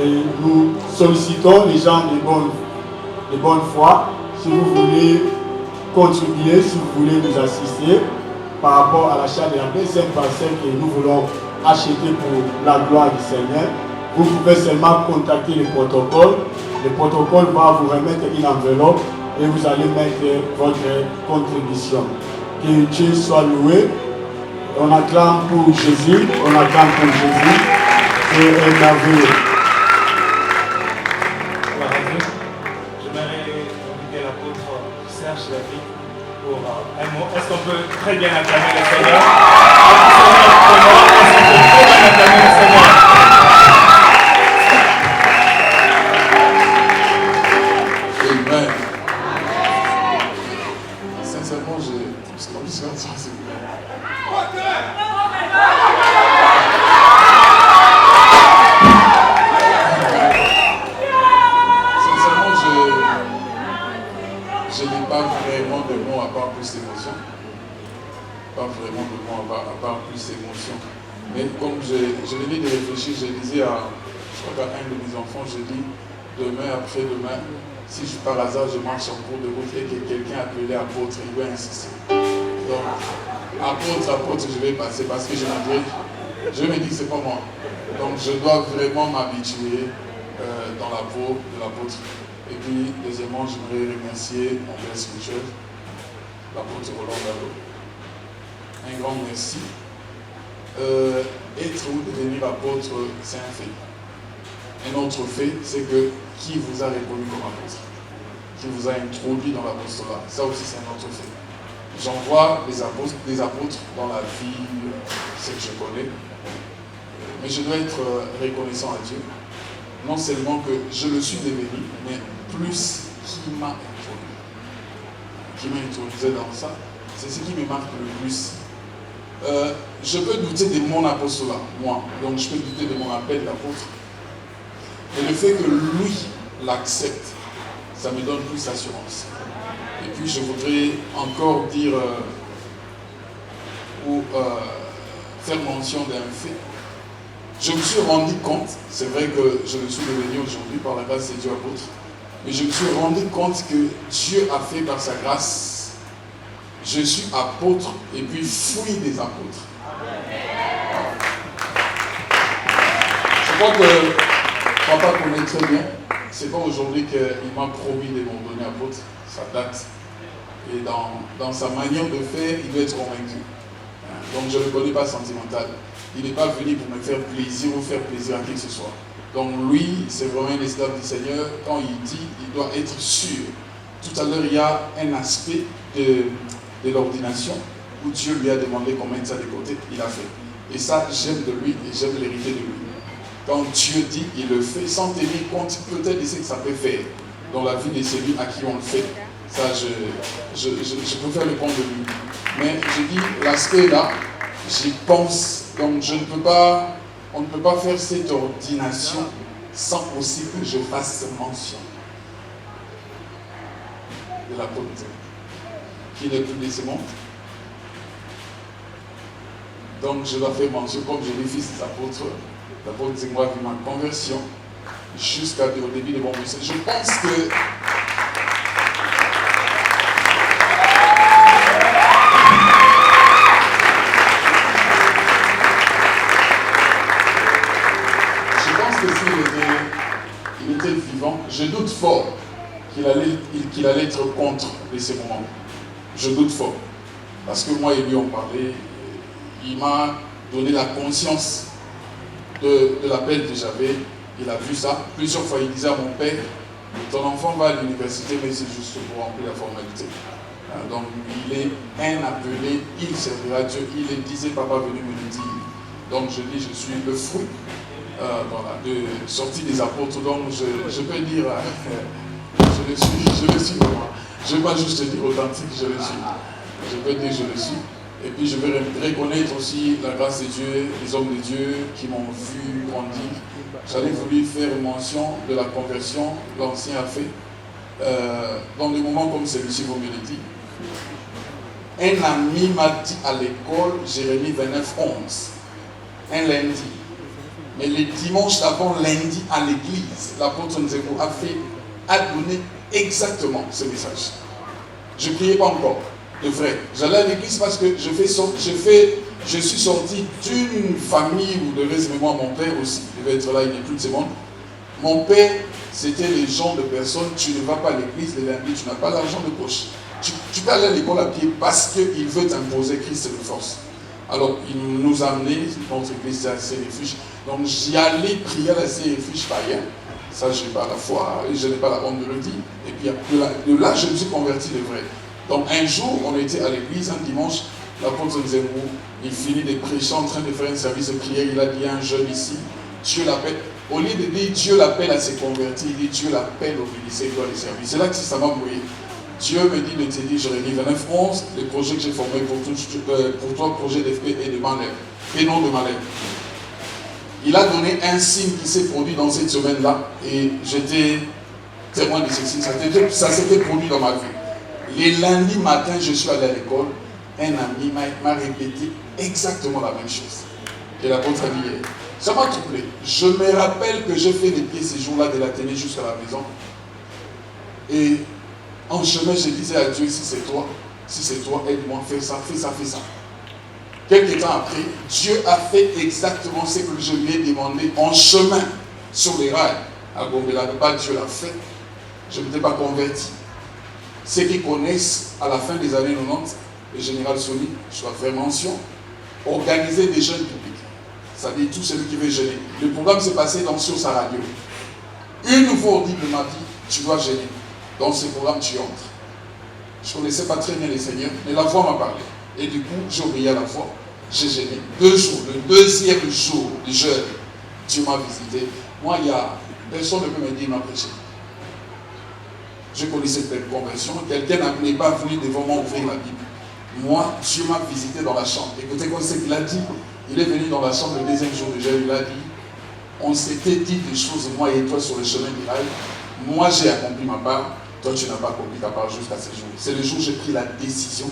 Et nous sollicitons les gens de bonne foi, si vous voulez contribuer, si vous voulez nous assister par rapport à l'achat de la deuxième parcelle que nous voulons acheter pour la gloire du Seigneur. Vous pouvez seulement contacter le protocole. Le protocole va vous remettre une enveloppe et vous allez mettre votre contribution. Que Dieu soit loué. On acclame pour Jésus, on acclame pour Jésus. C'est merveilleux. Pour un mot. Est-ce qu'on peut très bien acclamer le Seigneur? Amen. Sincèrement, j'ai plus condition de ça, s'il vous plaît. Je n'ai pas vraiment de mots à part plus d'émotion. Pas vraiment de mots à part plus d'émotion. Mais comme je venais de réfléchir, je disais je crois qu'à un de mes enfants, je dis demain, après-demain, si je par hasard je marche en cours de route et que quelqu'un appelé apôtre, il va insister. Donc, apôtre, je vais passer parce que je me dis que c'est pas moi. Donc je dois vraiment m'habituer dans la peau de l'apôtre. Et puis, deuxièmement, j'aimerais remercier mon père spirituel, l'apôtre Roland Dallot. Un grand merci. Être ou devenir apôtre, c'est un fait. Un autre fait, c'est que qui vous a reconnu comme apôtre, qui vous a introduit dans l'apostolat, ça aussi c'est un autre fait. J'en vois des apôtres dans la vie, celle que je connais, mais je dois être reconnaissant à Dieu. Non seulement que je le suis devenu, mais plus qui m'a introduit dans ça, c'est ce qui me marque le plus. Je peux douter de mon apostolat, moi, donc je peux douter de mon appel d'apôtre. Et le fait que lui l'accepte, ça me donne plus d'assurance. Et puis je voudrais encore dire ou faire mention d'un fait. Je me suis rendu compte, c'est vrai que je le suis devenu aujourd'hui par la grâce de Dieu apôtre, mais je me suis rendu compte que Dieu a fait par sa grâce, je suis apôtre et puis fruit des apôtres. Je crois que papa connaît très bien, c'est pas aujourd'hui qu'il m'a promis de m'en donner apôtre, ça date. Et dans sa manière de faire, il doit être convaincu. Donc je ne le connais pas sentimental. Il n'est pas venu pour me faire plaisir ou faire plaisir à qui que ce soit. Donc lui, c'est vraiment un esclave du Seigneur. Quand il dit, il doit être sûr. Tout à l'heure, il y a un aspect de l'ordination où Dieu lui a demandé qu'on mette ça de côté. Il a fait. Et ça, j'aime de lui et j'aime l'hériter de lui. Quand Dieu dit, il le fait sans tenir compte peut-être de ce que ça peut faire dans la vie de celui à qui on le fait. Ça, je peux faire le compte de lui. Mais je dis, l'aspect là, j'y pense. Donc on ne peut pas faire cette ordination sans aussi que je fasse mention de l'apôtre qui n'est plus de ce monde. Donc je dois faire mention, comme je l'ai fait ces apôtres, l'apôtre Zengwa a vu ma conversion jusqu'au début de mon message. Je pense que s'il était vivant, je doute fort qu'il allait être contre de ces moments. Je doute fort. Parce que moi et lui on parlait, il m'a donné la conscience de l'appel que j'avais. Il a vu ça. Plusieurs fois il disait à mon père, ton enfant va à l'université mais c'est juste pour remplir la formalité. Donc il est un appelé, il servira Dieu. Il disait, papa venu me le dire. Donc je dis, je suis le fruit de sortie des apôtres. Donc je peux dire, je le suis moi. Je ne vais pas juste dire authentique, je le suis. Je peux dire je le suis. Et puis je vais reconnaître aussi la grâce de Dieu, les hommes de Dieu qui m'ont vu grandir. J'avais voulu faire mention de la conversion, l'ancien a fait. Dans des moments comme celui-ci, vous me le dites. Un ami m'a dit à l'école, Jérémie 29:11, un lundi. Mais le dimanche d'avant lundi à l'église, l'apôtre Nzeko a donné exactement ce message. Je ne priais pas encore, de vrai. J'allais à l'église parce que je suis sorti d'une famille où devait se mémoire mon père aussi, il devait être là, il n'est plus de ce monde. Mon père, c'était les gens de personnes, tu ne vas pas à l'église le lundi, tu n'as pas l'argent de poche. Tu peux aller à l'école à pied parce qu'il veut t'imposer Christ de force. Alors, il nous a amenés, notre église c'est un refuge. Donc, j'y allais prier à la refuge païen. Ça, je n'ai pas la foi et je n'ai pas la honte de le dire. Et puis, de là, je me suis converti de vrai. Donc, un jour, on était à l'église, un dimanche, l'apôtre Nzemou, il finit de prêcher en train de faire un service de prière. Il a dit à un jeune ici, Dieu l'appelle. Au lieu de dire Dieu l'appelle à se convertir, il dit Dieu l'appelle au ministère, il doit les servir. C'est là que ça m'a mouillé. Dieu me dit de te dire, Jérémie 29:11, les projets que j'ai formés pour toi, projet d'FP et de malheur, et non de malheur. Il a donné un signe qui s'est produit dans cette semaine-là, et j'étais témoin de ce signe. Ça s'était produit dans ma vie. Les lundis matin, je suis allé à l'école, un ami m'a répété exactement la même chose que l'apôtre a dit hier. Ça m'a troublé. Je me rappelle que j'ai fait des pieds ces jours-là de la télé jusqu'à la maison. Et en chemin, je disais à Dieu, si c'est toi, aide-moi, fais ça. Quelques temps après, Dieu a fait exactement ce que je lui ai demandé en chemin, sur les rails. À Gombela, Dieu l'a fait. Je ne m'étais pas converti. Ceux qui connaissent, à la fin des années 90, le général Sony, je dois faire mention, organiser des jeunes publics. Ça dit tout celui qui veut gêner. Le programme s'est passé sur sa radio. Une fois au début de ma vie, tu dois gêner. Dans ce programme, tu entres. Je ne connaissais pas très bien les seigneurs, mais la voix m'a parlé. Et du coup, j'ai obéi à la voix. J'ai gêné. 2 jours, le deuxième jour du jeûne, Dieu m'a visité. Moi, personne ne peut me dire, il m'a prêché. Je connaissais cette conversion. Quelqu'un n'est pas venu devant moi ouvrir la Bible. Moi, Dieu m'a visité dans la chambre. Écoutez, comme c'est qu'il a dit, il est venu dans la chambre le deuxième jour du jeûne. Il a dit, on s'était dit des choses, moi et toi, sur le chemin du rail. Moi, j'ai accompli ma part. Toi, tu n'as pas accompli ta part jusqu'à ce jour. C'est le jour où j'ai pris la décision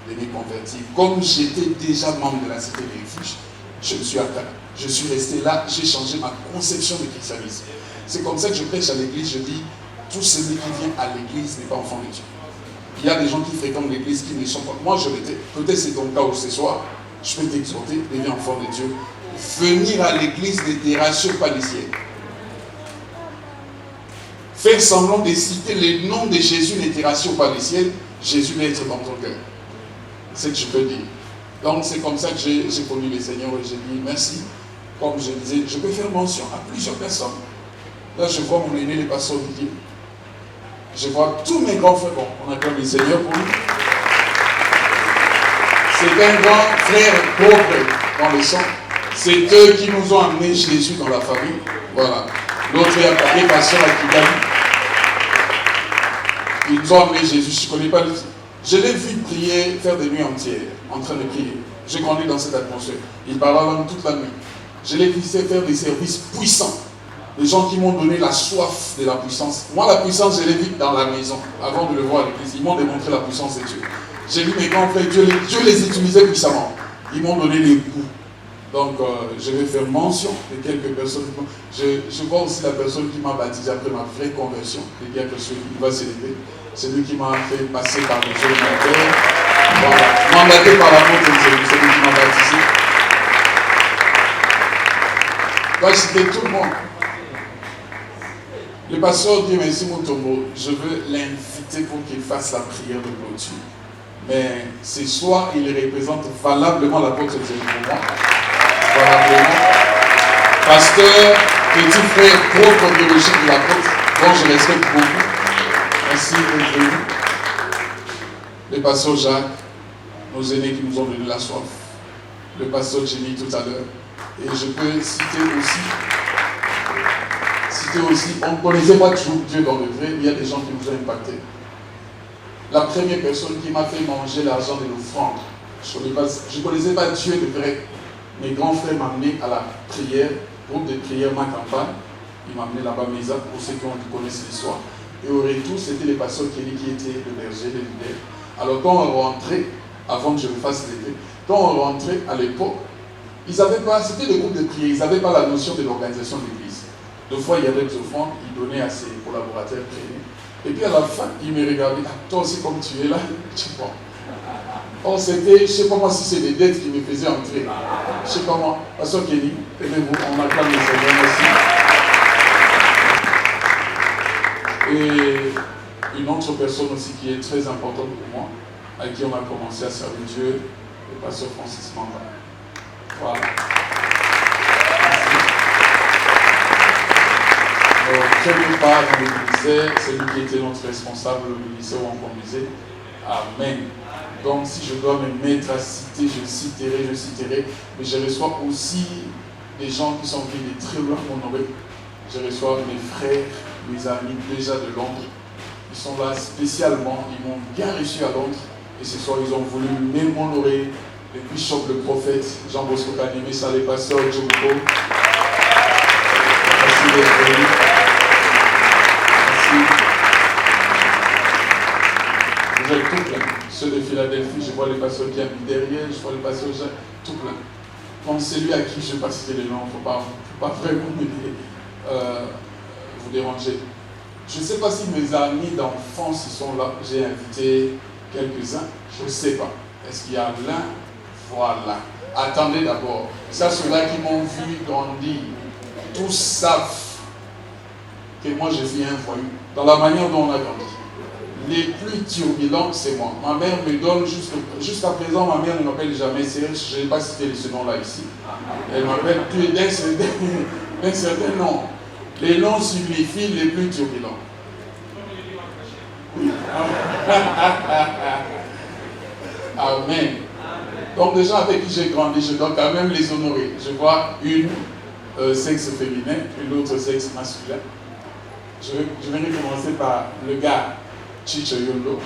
de me convertir. Comme j'étais déjà membre de la cité des refuges, je suis resté là, j'ai changé ma conception du christianisme. C'est comme ça que je prêche à l'église, je dis, tout celui qui vient à l'église n'est pas enfant de Dieu. Il y a des gens qui fréquentent l'église qui ne sont pas. Moi, je l'étais. Peut-être c'est ton cas où ce soir, je peux t'exhorter, deviens enfant de Dieu. Venir à l'église ne te rassure pas les ciels. Faire semblant de citer le nom de Jésus ne te rassure pas les ciels. Jésus va être dans ton cœur. C'est ce que je peux dire. Donc c'est comme ça que j'ai connu les Seigneurs et j'ai dit merci. Comme je disais, je peux faire mention à plusieurs personnes. Là, je vois mon aîné, le pasteur Didier. Je vois tous mes grands frères. Bon, on acclame les Seigneurs pour lui. C'est un grand frère pauvre dans le sang. C'est eux qui nous ont amenés Jésus dans la famille. Voilà. L'autre est appelé pasteur à Kigali. Ils nous ont amené Jésus. Je ne connais pas. Je l'ai vu prier, faire des nuits entières, en train de prier. J'ai grandi dans cette atmosphère. Il parlait en langue toute la nuit. Je l'ai vu faire des services puissants. Des gens qui m'ont donné la soif de la puissance. Moi, la puissance, je l'ai vue dans la maison, avant de le voir à l'église. Ils m'ont démontré la puissance de Dieu. J'ai vu mes grands frères, Dieu les utilisait puissamment. Ils m'ont donné les coups. Donc, je vais faire mention de quelques personnes. Je vois aussi la personne qui m'a baptisé après ma vraie conversion. Le gars que celui qui va s'élever. C'est lui qui m'a fait passer par le jeu de mon père. Voilà. Mandaté par la montre, c'est lui qui m'a baptisé. Moi, c'était tout le monde. Le pasteur dit merci Mutombo, je veux l'inviter pour qu'il fasse la prière de clôture. Mais ce soir, il représente valablement l'apôtre de pour moi. Valablement. Pasteur, petit frère propre biologique de l'apôtre, dont je respecte beaucoup. Merci d'être venu. Le pasteur Jacques, nos aînés qui nous ont donné la soif. Le pasteur Jenny tout à l'heure. Et je peux citer aussi, on ne connaissait pas toujours Dieu dans le vrai, il y a des gens qui nous ont impactés. La première personne qui m'a fait manger l'argent de l'offrande, je ne connaissais pas Dieu de vrai. Mes grands frères m'ont amené à la prière, groupe de prière, ma campagne. Ils m'ont amené là-bas, Mesa, pour ceux qui connaissent l'histoire. Et au retour, c'était les pasteurs Kelly qui étaient le berger, le leader. Alors quand on rentrait, avant que je me fasse lever, quand on rentrait à l'époque, ils n'avaient pas, c'était le groupe de prière, ils n'avaient pas la notion de l'organisation de l'église. Deux fois, il y avait des offrandes, ils donnaient à ses collaborateurs priés. Et puis à la fin, ils me regardaient, ah, toi aussi comme tu es là, tu prends. Or c'était, je ne sais pas moi si c'est des dettes qui me faisaient entrer. Je ne sais pas moi. Pasteur Kenny, aimez-vous, on acclame les Seigneurs aussi. Et une autre personne aussi qui est très importante pour moi, avec qui on a commencé à servir Dieu, le pasteur Francis Mamba. Voilà. Quelque part dans le ministère, c'est lui qui était notre responsable au ministère où on conduisait. Amen. Donc si je dois me mettre à citer, je citerai, mais je reçois aussi des gens qui sont venus de très loin m'honorer. Je reçois mes frères, mes amis déjà de Londres. Ils sont là spécialement, ils m'ont bien reçu à Londres. Et ce soir, ils ont voulu même m'honorer. Le bishop, le prophète, Jean Bosco Kaneme, ça les pasteurs, Djoko. Merci d'être venu. Vous êtes tout plein. Ceux de Philadelphie, je vois les pasteurs qui habitent derrière, je vois les pasteurs tout plein. Donc celui à qui je ne vais pas citer les noms, il ne faut pas vraiment vous déranger. Je ne sais pas si mes amis d'enfance ils sont là, j'ai invité quelques-uns, je ne sais pas. Est-ce qu'il y a l'un? Voilà. Attendez d'abord. Ça, ceux-là qui m'ont vu grandir, tous savent que moi je suis un voyou. Dans la manière dont on a grandi. Les plus turbulents, c'est moi. Ma mère me donne, jusqu'à présent, ma mère ne m'appelle jamais Serge, je n'ai pas cité ce nom-là ici. Elle m'appelle d'un certain nom. Les noms signifient les plus turbulents. Oui. Amen. Donc des gens avec qui j'ai grandi, je dois quand même les honorer. Je vois une sexe féminin, une autre sexe masculin. Je vais commencer par le gars Chicho Yondo.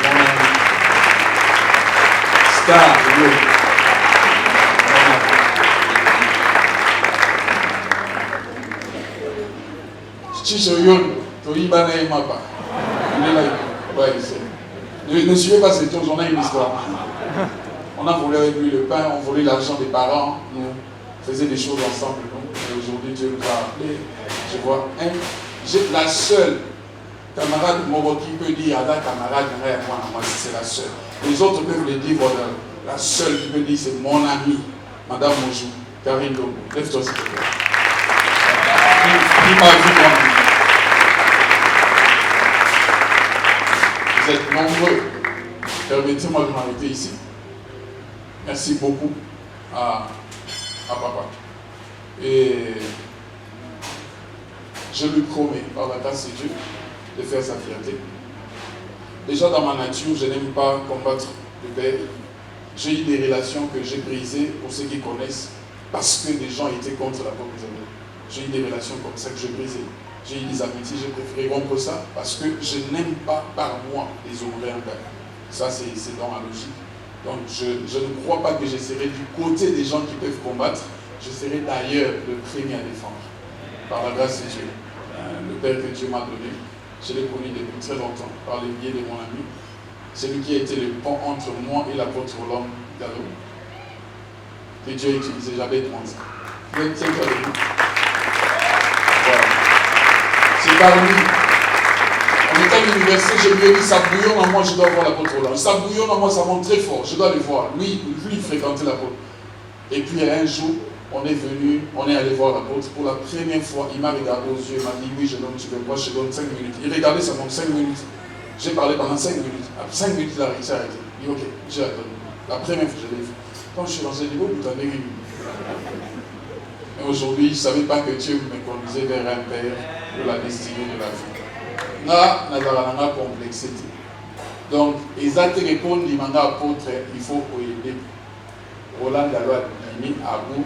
Mon ami. Star Yondo. Chicho Yondo. Toibana et Mapa. Il est là. Ouais, ne suivez pas cette chose, on a une histoire. On a volé avec lui le pain, on volait l'argent des parents, nous faisions des choses ensemble. Et aujourd'hui, Dieu nous a appelés. Je vois la seule camarade Moro qui peut dire à la camarade, moi c'est la seule. Les autres peuvent le dire, voilà, la seule qui peut dire c'est mon ami, Madame Mojou, Karine Lobo. Lève-toi s'il te plaît. Qui m'a vu grandir. Vous êtes nombreux. Permettez-moi de m'arrêter ici. Merci beaucoup à papa. Et je lui promets, par la grâce de Dieu, de faire sa fierté. Déjà dans ma nature, je n'aime pas combattre le père. J'ai eu des relations que j'ai brisées, pour ceux qui connaissent, parce que des gens étaient contre la pauvre Isabelle. J'ai eu des relations comme ça que j'ai brisées. J'ai eu des amitiés, j'ai préféré rompre ça, parce que je n'aime pas par moi déshonorer un père. Ça, c'est dans la logique. Donc, je ne crois pas que je serai du côté des gens qui peuvent combattre. Je serai d'ailleurs le premier à défendre. Par la grâce de Dieu. Le père que Dieu m'a donné, je l'ai connu depuis très longtemps, par le biais de mon ami. C'est lui qui a été le pont entre moi et l'apôtre Roland Gallo. Que Dieu a utilisé, j'avais demandé. Voilà. C'est par lui. On était à l'université, je lui ai dit, ça bouillonne en moi, je dois voir l'apôtre Roland. Ça bouillonne en moi, ça monte très fort, je dois le voir. Lui il fréquentait l'apôtre. Et puis un jour, on est venu, on est allé voir l'apôtre. Pour la première fois, il m'a regardé aux yeux, il m'a dit, oui, je donne, tu veux voir, je donne 5 minutes. Il regardait, ça monte 5 minutes. J'ai parlé pendant 5 minutes. Après 5 minutes, il a réussi à arrêter. Il dit, ok, j'ai la donné. La première fois, je l'ai vu. Quand je suis lancé, il dit, oh, vous t'en avez eu. Mais aujourd'hui, je ne savais pas que Dieu me conduisait vers un père de la destinée de la vie. Là, nous avons complexité. Donc, les actes répondent, il m'a apôtre, il faut aider. Roland Gallo a mis à bout.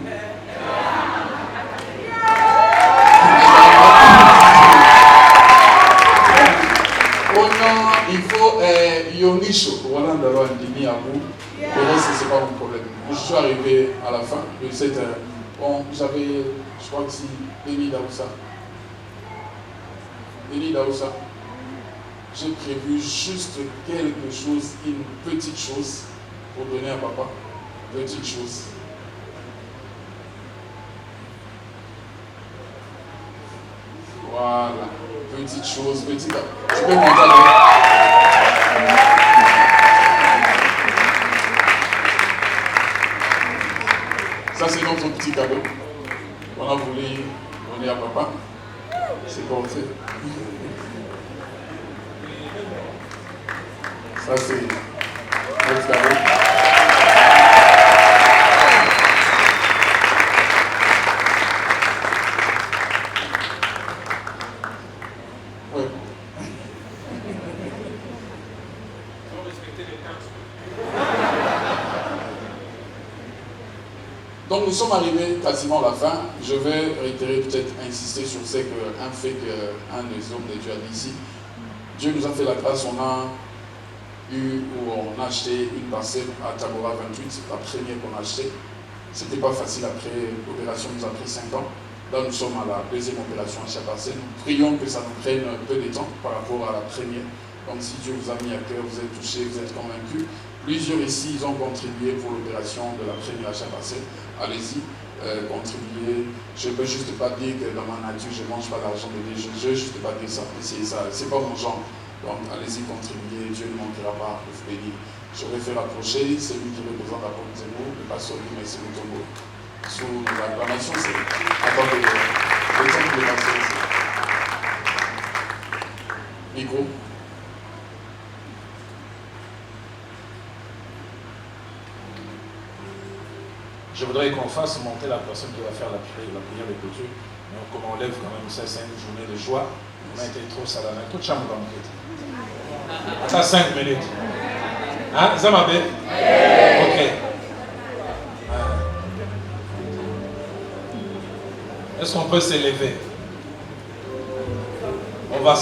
Oh non, il faut Yonisho. Roland Gallo a mis à bout. Le reste, ce n'est pas mon problème. Moi, je suis arrivé à la fin de cette. Bon, j'avais, je crois que c'est Denis Daoussa. Denis Daoussa. J'ai prévu juste quelque chose, une petite chose pour donner à papa. Petite chose. Voilà. Petite chose, petite. Tu peux monter avec. Ça, c'est notre petit cadeau. On a voulu donner à papa. C'est porté. Ça, c'est notre cadeau. Oui. Donc nous sommes arrivés quasiment à la fin. Je vais réitérer, peut-être insister sur ce qu'un fait qu'un des hommes de Dieu a dit ici. Dieu nous a fait la grâce, on a acheté une parcelle à Tabora 28, la première qu'on a achetée. C'était pas facile après, l'opération nous a pris 5 ans. Là nous sommes à la deuxième opération à chaque parcelle. Nous prions que ça nous prenne un peu de temps par rapport à la première. Donc si Dieu vous a mis à cœur, vous êtes touchés, vous êtes convaincus. Plusieurs ici, ils ont contribué pour l'opération de la première achat parcelle. Allez-y, contribuer. Je ne peux juste pas dire que dans ma nature, je ne mange pas d'argent de Dieu. Je ne veux juste pas dire ça. C'est pas mon genre. Donc allez-y, contribuer. Dieu ne manquera pas de vous bénir. Je vais faire approcher celui qui représente la Côte d'Ivoire, le pasteur Guimé Mutombo. Sous l'acclamation, c'est. Attendez, le temps de passer. Micro. Je voudrais qu'on fasse monter la personne qui va faire la prière de clôture. Mais comme on lève quand même, ça c'est une journée de joie. On a été trop salamé. Tout chambre dans le fait. Attends 5 minutes. Hein? Ça m'a fait? Ok. Est-ce qu'on peut s'élever? On va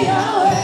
Yahweh.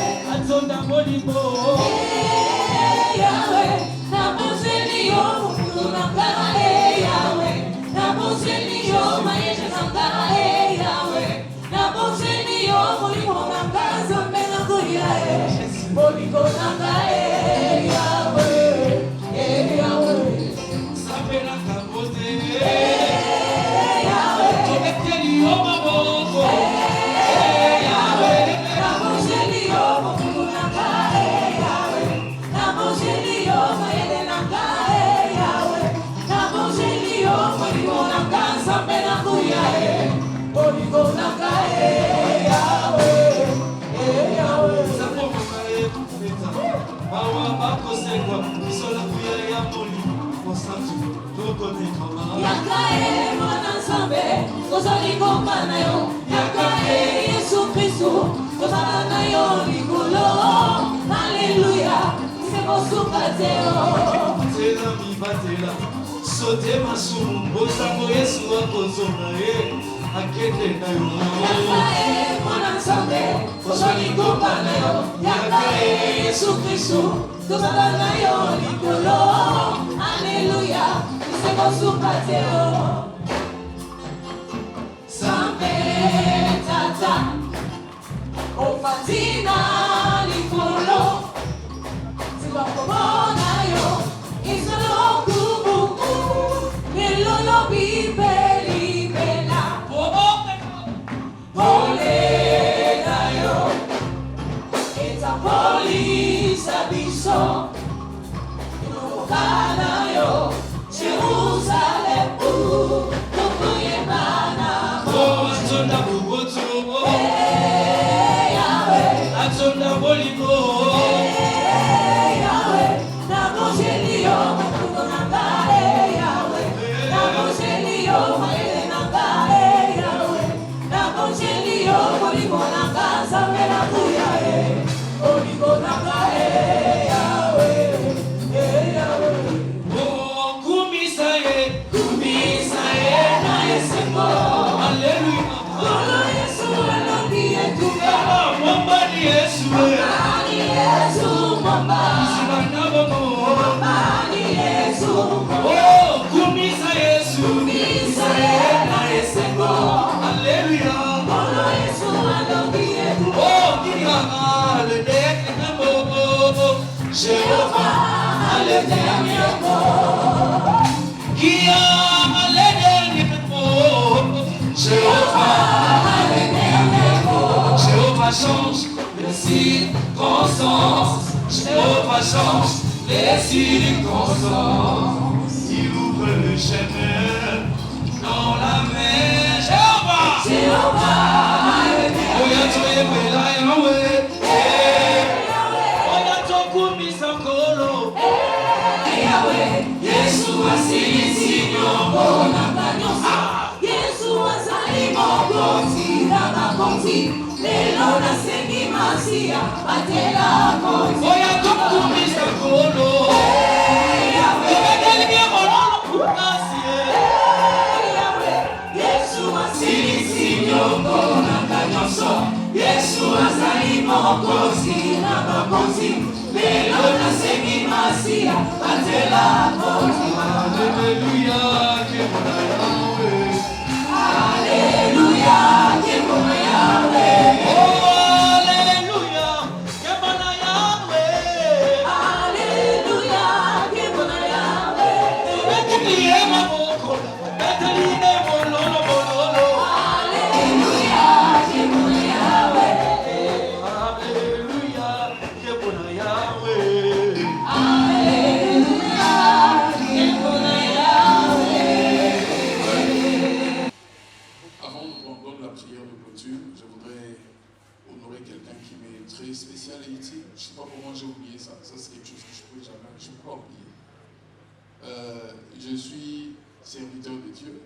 Je suis serviteur de Dieu,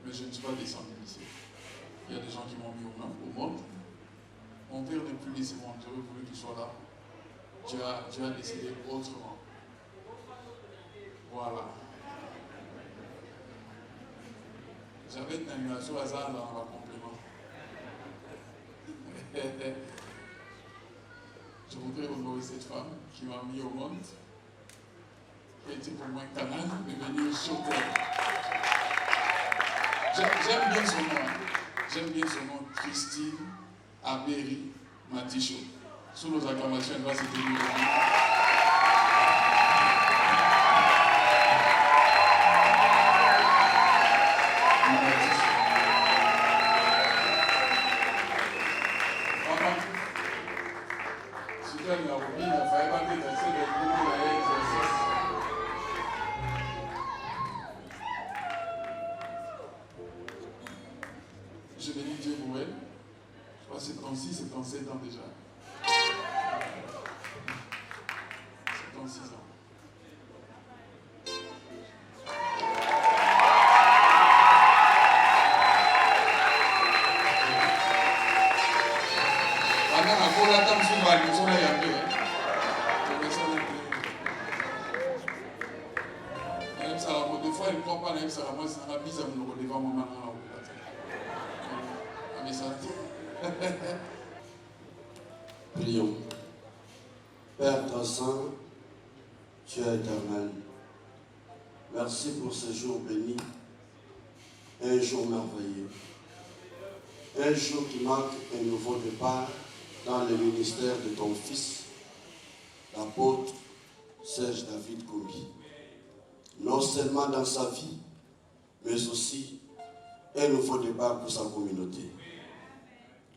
mais je ne suis pas descendu ici. Il y a des gens qui m'ont mis au monde. Mon père n'est plus ici, mon Dieu voulu qu'il soit là. Dieu a décidé autrement. Voilà. J'avais une animation à ça dans ma complément. Je voudrais honorer cette femme qui m'a mis au monde, qui a été pour moi un canal de venir sur terre. J'aime bien son nom. J'aime bien son nom, Christine Abéry Matichou. Sous nos acclamations, elle va se tenir. Je bénis Dieu pour elle. Je crois que c'est 36, 77 ans déjà. 76 ans. Des fois, elle ne croit pas à ça. Moi, c'est un bizarre devant mon maman. Prions. Père très saint, tu es éternel. Merci pour ce jour béni, un jour merveilleux, un jour qui marque un nouveau départ dans le ministère de ton Fils, l'apôtre Serge David Koumbi. Non seulement dans sa vie, mais aussi un nouveau départ pour sa communauté.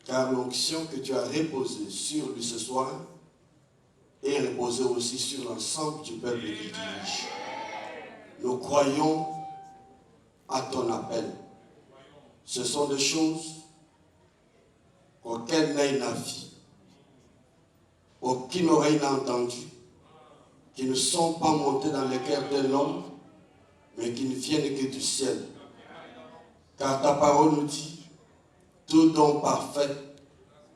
Car l'onction que tu as reposée sur lui ce soir est reposée aussi sur l'ensemble du peuple qui dirige. Nous croyons à ton appel. Ce sont des choses auxquelles n'œil n'a vu, aucune oreille n'a entendu, qui ne sont pas montées dans le cœur d'un homme, mais qui ne viennent que du ciel. Car ta parole nous dit, tout don parfait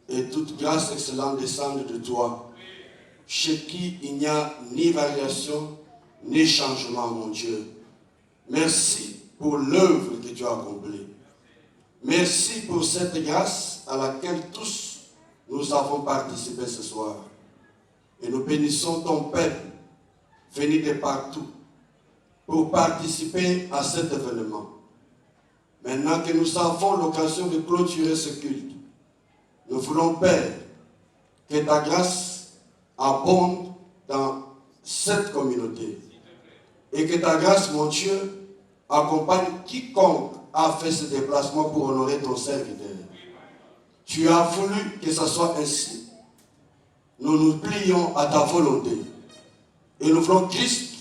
et toute grâce excellente descendent de toi, chez qui il n'y a ni variation, ni changement, mon Dieu. Merci pour l'œuvre que tu as accomplie. Merci pour cette grâce à laquelle tous nous avons participé ce soir. Et nous bénissons ton peuple, venu de partout, pour participer à cet événement. Maintenant que nous avons l'occasion de clôturer ce culte, nous voulons, Père, que ta grâce abonde dans cette communauté. Et que ta grâce, mon Dieu, accompagne quiconque a fait ce déplacement pour honorer ton serviteur. Tu as voulu que ce soit ainsi. Nous nous plions à ta volonté. Et nous voulons, Christ,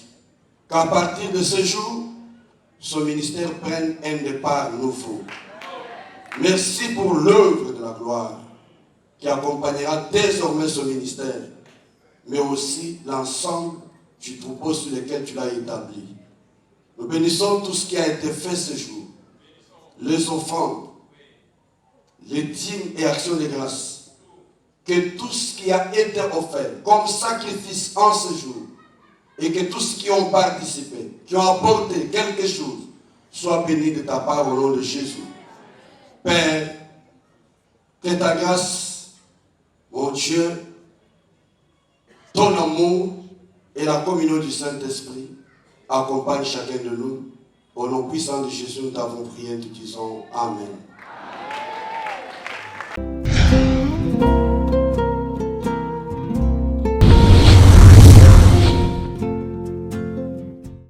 qu'à partir de ce jour, son ministère prenne un départ nouveau. Merci pour l'œuvre de la gloire qui accompagnera désormais son ministère, mais aussi l'ensemble du troupeau sur lequel tu l'as établi. Nous bénissons tout ce qui a été fait ce jour, les offrandes, les dîmes et actions de grâce, que tout ce qui a été offert comme sacrifice en ce jour, et que tous ceux qui ont participé, qui ont apporté quelque chose, soient bénis de ta part au nom de Jésus. Père, que ta grâce, mon Dieu, ton amour et la communion du Saint-Esprit accompagnent chacun de nous. Au nom puissant de Jésus, nous t'avons prié, nous te disons Amen.